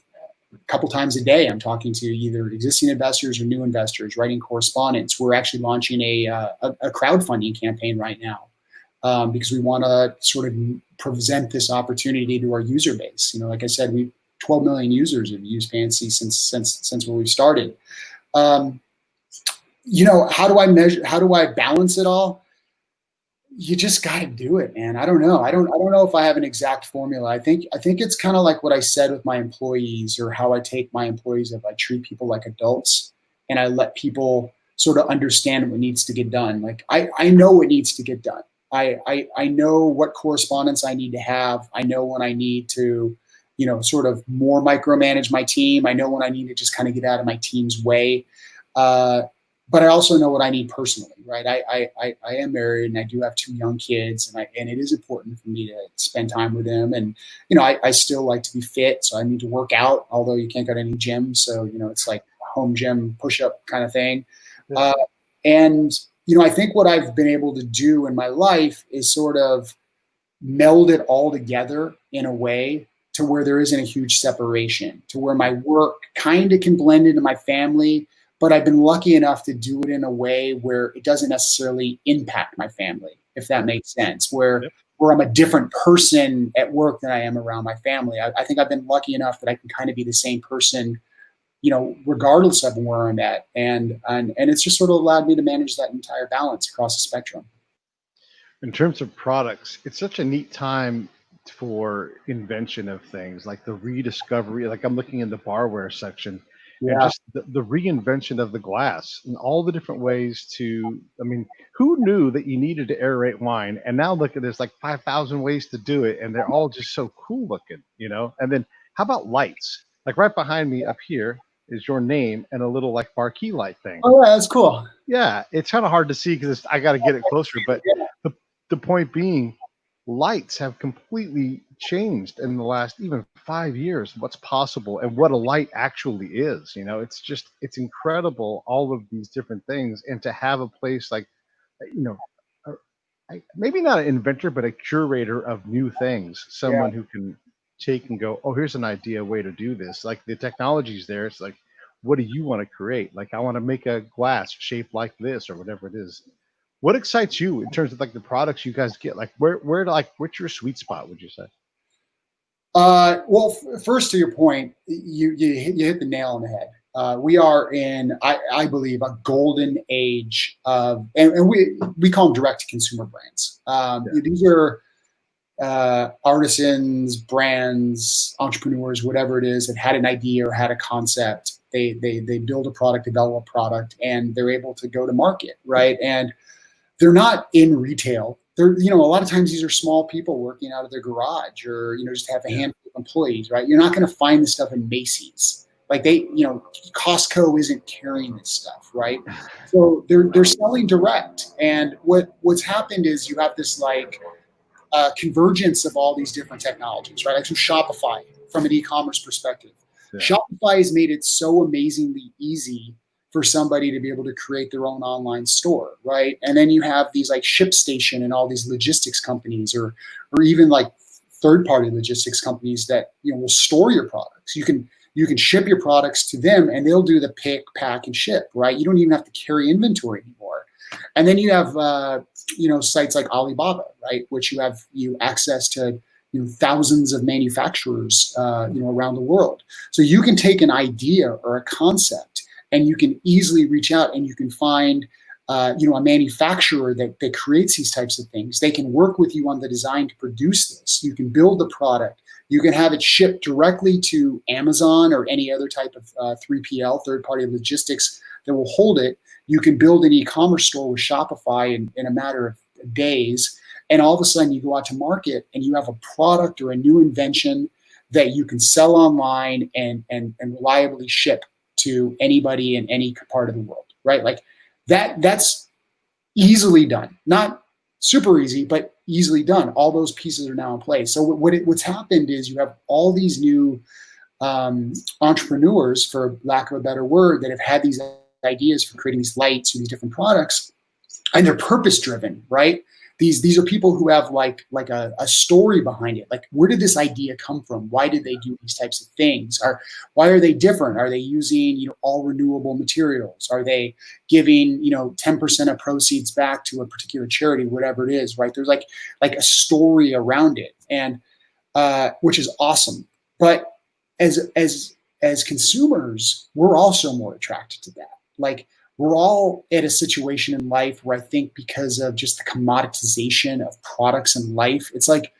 couple times a day. I'm talking to either existing investors or new investors, writing correspondence. We're actually launching a crowdfunding campaign right now because we want to sort of present this opportunity to our user base. Like I said, 12 million users have used Fancy since when we started. How do I measure? How do I balance it all? You just got to do it, man. I don't know. I don't know if I have an exact formula. I think it's kind of like what I said with my employees, or how I take my employees. If I treat people like adults and I let people sort of understand what needs to get done. Like I know what needs to get done. I know what correspondence I need to have. I know when I need to, sort of more micromanage my team. I know when I need to just kind of get out of my team's way. But I also know what I need personally, right? I am married and I do have 2 young kids, and it is important for me to spend time with them. And I still like to be fit, so I need to work out. Although you can't go to any gym, so it's like home gym push-up kind of thing. Yeah. I think what I've been able to do in my life is sort of meld it all together in a way to where there isn't a huge separation, to where my work kind of can blend into my family. But I've been lucky enough to do it in a way where it doesn't necessarily impact my family, if that makes sense, where I'm a different person at work than I am around my family. I think I've been lucky enough that I can kind of be the same person, regardless of where I'm at. And it's just sort of allowed me to manage that entire balance across the spectrum. In terms of products, it's such a neat time for invention of things, like the rediscovery. Like I'm looking in the barware section. Yeah. And just the reinvention of the glass and all the different ways to, who knew that you needed to aerate wine? And now look at there's like 5,000 ways to do it. And they're all just so cool looking, And then how about lights? Like right behind me up here is your name and a little like marquee light thing. Oh yeah, that's cool. Yeah, it's kind of hard to see because I got to get it closer. But the point being, lights have completely changed in the last even 5 years, what's possible and what a light actually is. It's incredible, all of these different things. And to have a place like, maybe not an inventor, but a curator of new things, someone who can take and go, oh, here's an idea, way to do this. Like the technology's there. It's like, what do you want to create? Like, I want to make a glass shaped like this or whatever it is. What excites you in terms of like the products you guys get? Like what's your sweet spot, would you say? Well, first to your point, you hit the nail on the head. We are in, I believe, a golden age of, and we call them direct to consumer brands. These are artisans, brands, entrepreneurs, whatever it is, that had an idea or had a concept They build a product, develop a product, and they're able to go to market, right? And they're not in retail. They're, a lot of times these are small people working out of their garage, or, just have a handful of employees, right? You're not going to find this stuff in Macy's. Like Costco isn't carrying this stuff, right? So they're selling direct. And what's happened is you have this convergence of all these different technologies, right? Like so Shopify from an e-commerce perspective. Yeah. Shopify has made it so amazingly easy for somebody to be able to create their own online store, right? And then you have these like ShipStation and all these logistics companies, or even like third-party logistics companies that will store your products. You can ship your products to them, and they'll do the pick, pack, and ship, right? You don't even have to carry inventory anymore. And then you have sites like Alibaba, right, which you have access to thousands of manufacturers around the world. So you can take an idea or a concept, and you can easily reach out and you can find a manufacturer that creates these types of things. They can work with you on the design to produce this. You can build the product. You can have it shipped directly to Amazon or any other type of 3PL, third-party logistics, that will hold it. You can build an e-commerce store with Shopify in a matter of days. And all of a sudden you go out to market and you have a product or a new invention that you can sell online and reliably ship to anybody in any part of the world, right? Like that's easily done. Not super easy, but easily done. All those pieces are now in place. So what's happened is you have all these new entrepreneurs, for lack of a better word, that have had these ideas for creating these lights or these different products, and they're purpose driven, right? These are people who have like a story behind it. Like, where did this idea come from? Why did they do these types of things? Why are they different? Are they using all renewable materials? Are they giving 10% of proceeds back to a particular charity, whatever it is, right? There's like a story around it, and which is awesome. But as consumers, we're also more attracted to that. Like, we're all at a situation in life where I think, because of just the commoditization of products in life, it's like,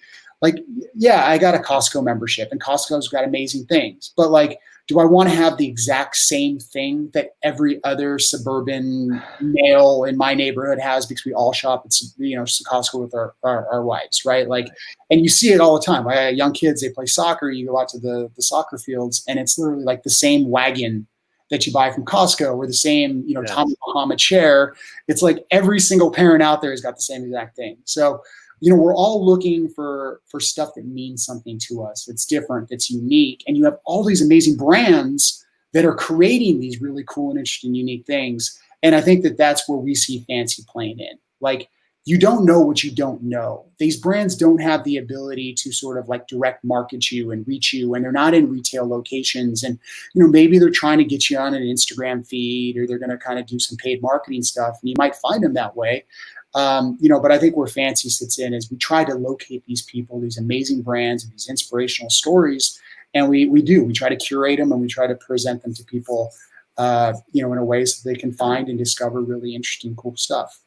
yeah, I got a Costco membership and Costco's got amazing things, but like, do I want to have the exact same thing that every other suburban male in my neighborhood has, because we all shop at Costco with our wives, right? Like, and you see it all the time. Like, young kids, they play soccer. You go out to the soccer fields, and it's literally like the same wagon that you buy from Costco, or the same, Tommy Bahama chair. It's like every single parent out there has got the same exact thing. So, we're all looking for stuff that means something to us. It's different, it's unique. And you have all these amazing brands that are creating these really cool and interesting, unique things. And I think that that's where we see Fancy playing in. Like, you don't know what you don't know. These brands don't have the ability to sort of like direct market you and reach you, and they're not in retail locations. And, maybe they're trying to get you on an Instagram feed, or they're going to kind of do some paid marketing stuff, and you might find them that way. But I think where Fancy sits in is we try to locate these people, these amazing brands, and these inspirational stories. And we try to curate them, and we try to present them to people, in a way so they can find and discover really interesting, cool stuff.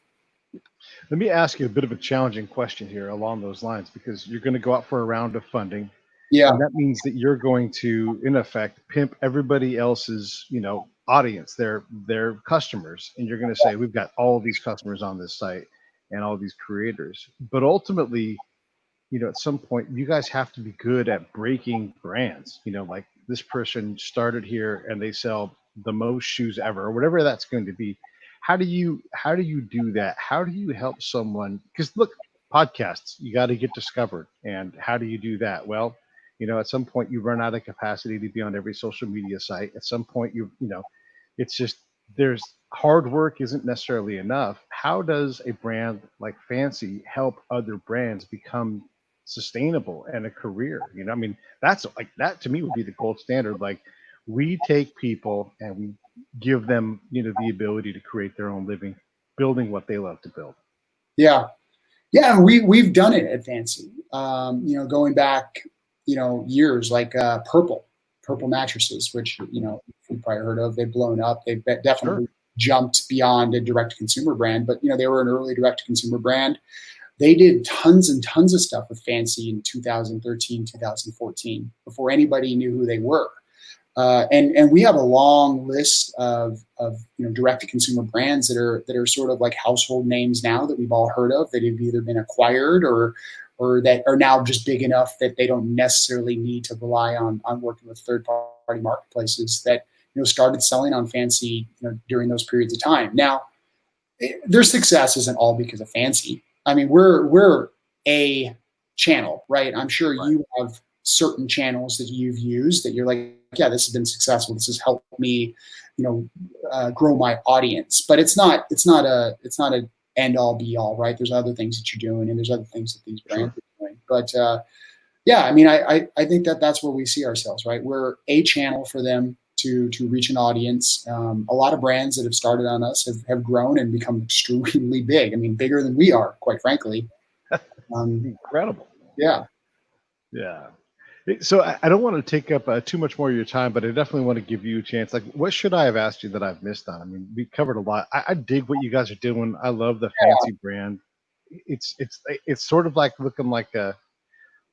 Let me ask you a bit of a challenging question here along those lines, because you're going to go out for a round of funding. Yeah. And that means that you're going to, in effect, pimp everybody else's, audience, their customers. And you're going to say, we've got all these customers on this site and all these creators. But ultimately, at some point, you guys have to be good at breaking brands. Like, this person started here and they sell the most shoes ever, or whatever that's going to be. How do you do that? How do you help someone? Because look, podcasts, you got to get discovered. And how do you do that? Well, at some point you run out of capacity to be on every social media site. At some point, it's just, there's hard work isn't necessarily enough. How does a brand like Fancy help other brands become sustainable and a career? That's like, that to me would be the gold standard. Like, we take people and we give them, the ability to create their own living, building what they love to build. Yeah. We've done it at Fancy, going back, years, like Purple mattresses, which, you've probably heard of. They've blown up. They've definitely jumped beyond a direct to consumer brand, but, they were an early direct to consumer brand. They did tons and tons of stuff with Fancy in 2013, 2014, before anybody knew who they were. And we have a long list of direct to consumer brands that are sort of like household names now that we've all heard of, that have either been acquired or that are now just big enough that they don't necessarily need to rely on working with third party marketplaces that started selling on Fancy during those periods of time. Now, their success isn't all because of Fancy. I mean, we're a channel, right? I'm sure Right. you have certain channels that you've used that you're like, yeah, this has been successful. This has helped me, grow my audience. But it's not a end all be all, right? There's other things that you're doing, and there's other things that these brands Sure. are doing. But yeah, I mean, I think that's where we see ourselves, right? We're a channel for them to reach an audience. A lot of brands that have started on us have grown and become extremely big. I mean, bigger than we are, quite frankly. Incredible. Yeah. Yeah. So I don't want to take up too much more of your time, but I definitely want to give you a chance. Like, what should I have asked you that I've missed on? I mean, we covered a lot. I dig what you guys are doing. I love the Fancy brand. It's sort of like looking like a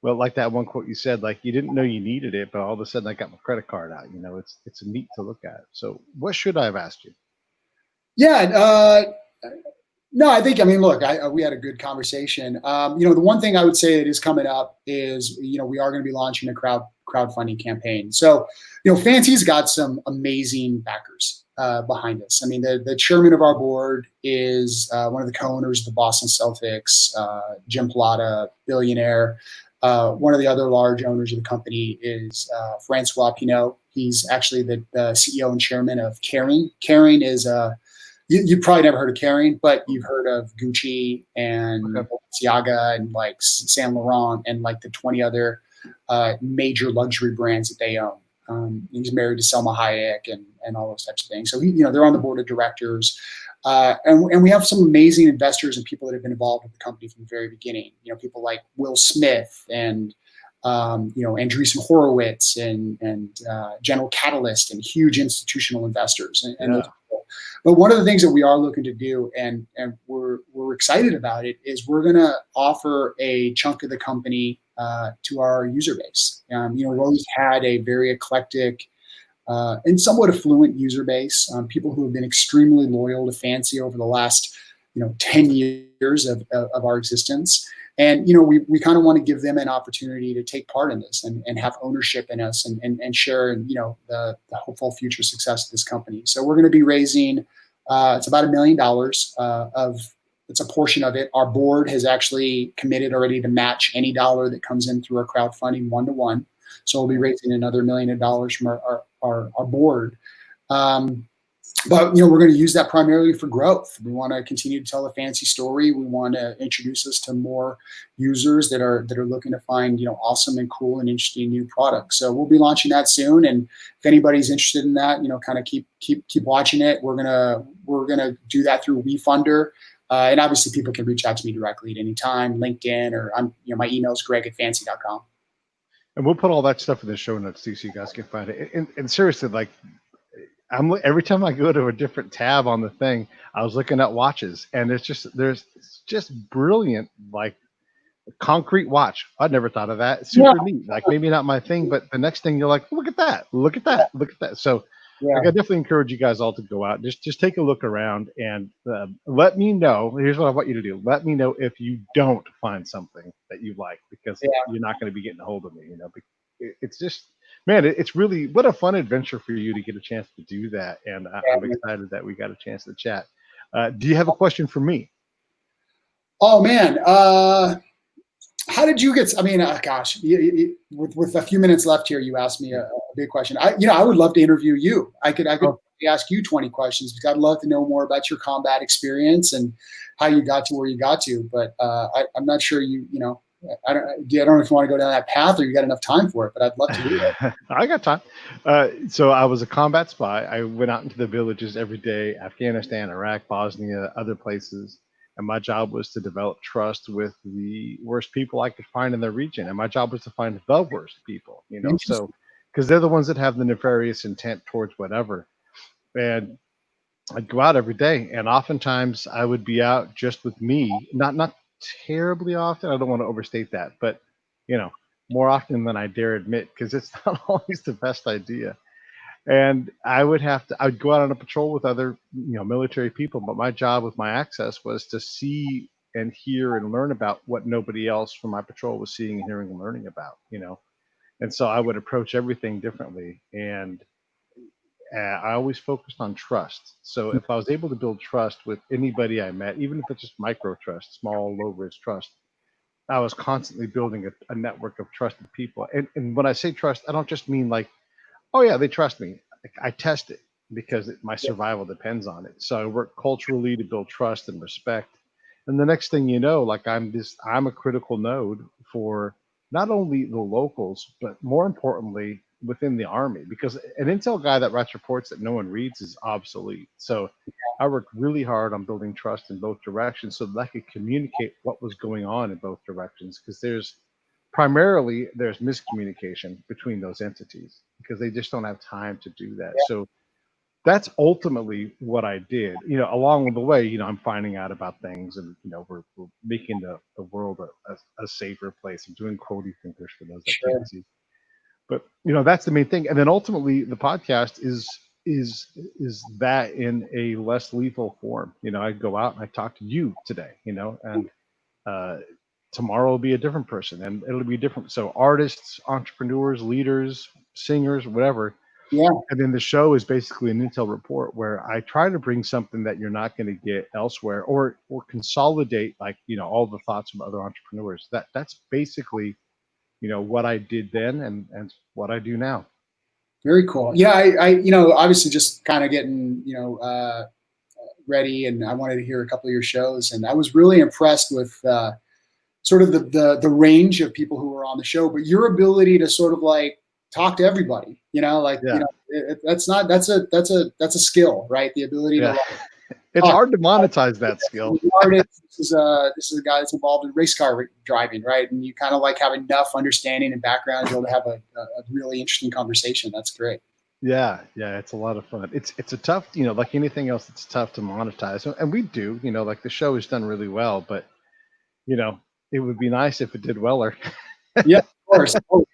well, like that one quote you said, like you didn't know you needed it, but all of a sudden I got my credit card out. It's neat to look at. So what should I have asked you? Yeah. No, I mean, look, we had a good conversation. The one thing I would say that is coming up is, we are going to be launching a crowdfunding campaign. So, Fancy's got some amazing backers behind us. I mean, the chairman of our board is one of the co-owners of the Boston Celtics, Jim Pilata, billionaire. One of the other large owners of the company is Francois Pinault. He's actually the CEO and chairman of Kering. Kering is you probably never heard of Kering, but you've heard of Gucci and Balenciaga and like Saint Laurent and like the 20 other major luxury brands that they own. He's married to Selma Hayek and all those types of things. So they're on the board of directors, and we have some amazing investors and people that have been involved with the company from the very beginning. People like Will Smith and Andreessen Horowitz and General Catalyst and huge institutional investors and those people. But one of the things that we are looking to do, and we're excited about it, is we're going to offer a chunk of the company to our user base. We've always had a very eclectic and somewhat affluent user base, people who have been extremely loyal to Fancy over the last 10 years of our existence. And we kind of want to give them an opportunity to take part in this and have ownership in us and share in the hopeful future success of this company. So we're going to be raising it's about $1 million it's a portion of it. Our board has actually committed already to match any dollar that comes in through our crowdfunding 1-to-1. So we'll be raising another $1 million from our board. But we're going to use that primarily for growth. We want to continue to tell the Fancy story. We want to introduce us to more users that are looking to find awesome and cool and interesting new products. So we'll be launching that soon. And if anybody's interested in that, kind of keep watching it. We're gonna do that through WeFunder. And obviously people can reach out to me directly at any time, LinkedIn, or my email is greg@fancy.com. And we'll put all that stuff in the show notes too, so you guys can find it. And seriously, like every time I go to a different tab on the thing, I was looking at watches, and it's just brilliant, like concrete watch. I'd never thought of that. Super neat. Like maybe not my thing, but the next thing you're like, look at that, look at that, look at that. So like, I definitely encourage you guys all to go out, just take a look around and let me know. Here's what I want you to do. Let me know if you don't find something that you like, because you're not going to be getting a hold of me. It's just, man, it's really, what a fun adventure for you to get a chance to do that. And I'm excited that we got a chance to chat. Do you have a question for me? Oh man. How did you get? I mean, gosh, with a few minutes left here, you asked me a big question. I would love to interview you. I could ask you 20 questions because I'd love to know more about your combat experience and how you got to where you got to. But I'm not sure I don't know if you want to go down that path or you got enough time for it. But I'd love to do it. I got time. So I was a combat spy. I went out into the villages every day: Afghanistan, Iraq, Bosnia, other places. And my job was to develop trust with the worst people I could find in the region. And my job was to find the worst people, so because they're the ones that have the nefarious intent towards whatever. And I'd go out every day, and oftentimes I would be out just with me, not terribly often. I don't want to overstate that, but more often than I dare admit, because it's not always the best idea. And I'd go out on a patrol with other, military people, but my job with my access was to see and hear and learn about what nobody else from my patrol was seeing and hearing and learning about. And so I would approach everything differently. And I always focused on trust. So if I was able to build trust with anybody I met, even if it's just micro trust, small, low risk trust, I was constantly building a network of trusted people. And when I say trust, I don't just mean like, oh yeah, they trust me. I test it because my survival depends on it. So I work culturally to build trust and respect. And the next thing you know, like I'm a critical node for not only the locals, but more importantly within the army, because an intel guy that writes reports that no one reads is obsolete. So I worked really hard on building trust in both directions so that I could communicate what was going on in both directions, because there's miscommunication between those entities because they just don't have time to do that. So that's ultimately what I did. Along the way, I'm finding out about things, and we're making the world a safer place. I'm doing quote thinkers for those that Sure. can't see. But that's the main thing. And then ultimately the podcast is that in a less lethal form. I go out and I talk to you today, and uh, tomorrow will be a different person, and it'll be different. So artists, entrepreneurs, leaders, singers, whatever. Yeah. And then the show is basically an intel report where I try to bring something that you're not going to get elsewhere, or consolidate, like, all the thoughts from other entrepreneurs. That's basically, what I did then and what I do now. Very cool. Yeah. Obviously just kind of getting, ready, and I wanted to hear a couple of your shows, and I was really impressed with, sort of the range of people who were on the show, but your ability to sort of like talk to everybody, Yeah. that's a skill, right? The ability to Yeah. like It's talk. hard to monetize that skill. This is a guy that's involved in race car driving, right? And you kind of like have enough understanding and background to be able to have a really interesting conversation. That's great. Yeah, it's a lot of fun. It's a tough, like anything else, it's tough to monetize. And we do, like the show is done really well, but you know, it would be nice if it did weller. Yeah, of course. Always.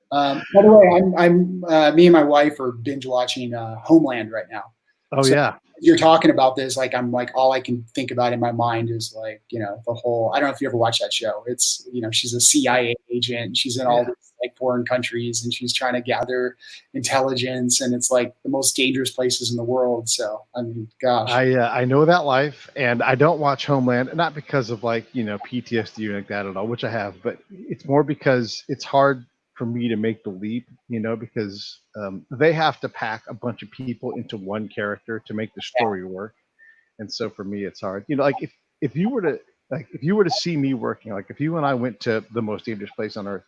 By the way, me and my wife are binge watching Homeland right now. Oh So yeah. you're talking about this, like I'm like all I can think about in my mind is like, the whole. I don't know if you ever watched that show. It's she's a CIA agent. She's in all Yeah. these like foreign countries, and she's trying to gather intelligence, and it's like the most dangerous places in the world. So I mean, gosh, I know that life, and I don't watch Homeland, not because of like PTSD or like that at all, which I have, but it's more because it's hard for me to make the leap, because they have to pack a bunch of people into one character to make the story work, and so for me it's hard. Like if you were to see me working, like if you and I went to the most dangerous place on earth,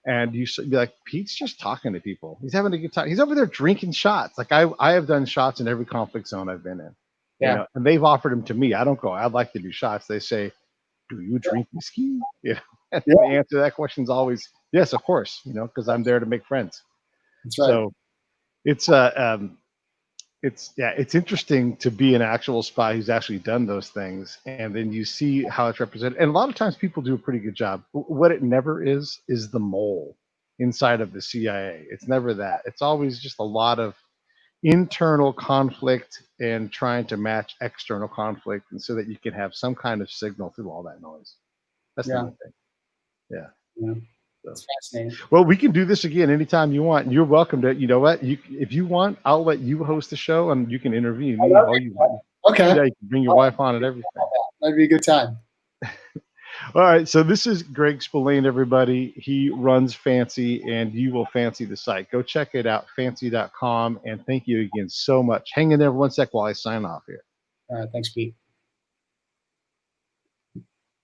and you'd be like, Pete's just talking to people. He's having a good time. He's over there drinking shots. Like I have done shots in every conflict zone I've been in, yeah, and they've offered them to me. I don't go, I'd like to do shots. They say, do you drink whiskey? And yeah, the answer to that question is always yes, of course. Because I'm there to make friends. that's right. So it's it's interesting to be an actual spy who's actually done those things, and then you see how it's represented. And a lot of times people do a pretty good job. What it never is the mole inside of the CIA. It's never that. It's always just a lot of internal conflict and trying to match external conflict, and so that you can have some kind of signal through all that noise. That's the Yeah, main thing. Yeah. yeah, So. it's fascinating. Well, we can do this again anytime you want. You're welcome to. You know what? If you want, I'll let you host the show, and you can interview me all you want. Okay, Yeah, you can bring your wife on and everything. that'd be a good time. All right. So this is Greg Spillane, everybody. He runs Fancy, and you will fancy the site. Go check it out, fancy.com. And thank you again so much. Hang in there 1 sec while I sign off here. All right, thanks, Pete.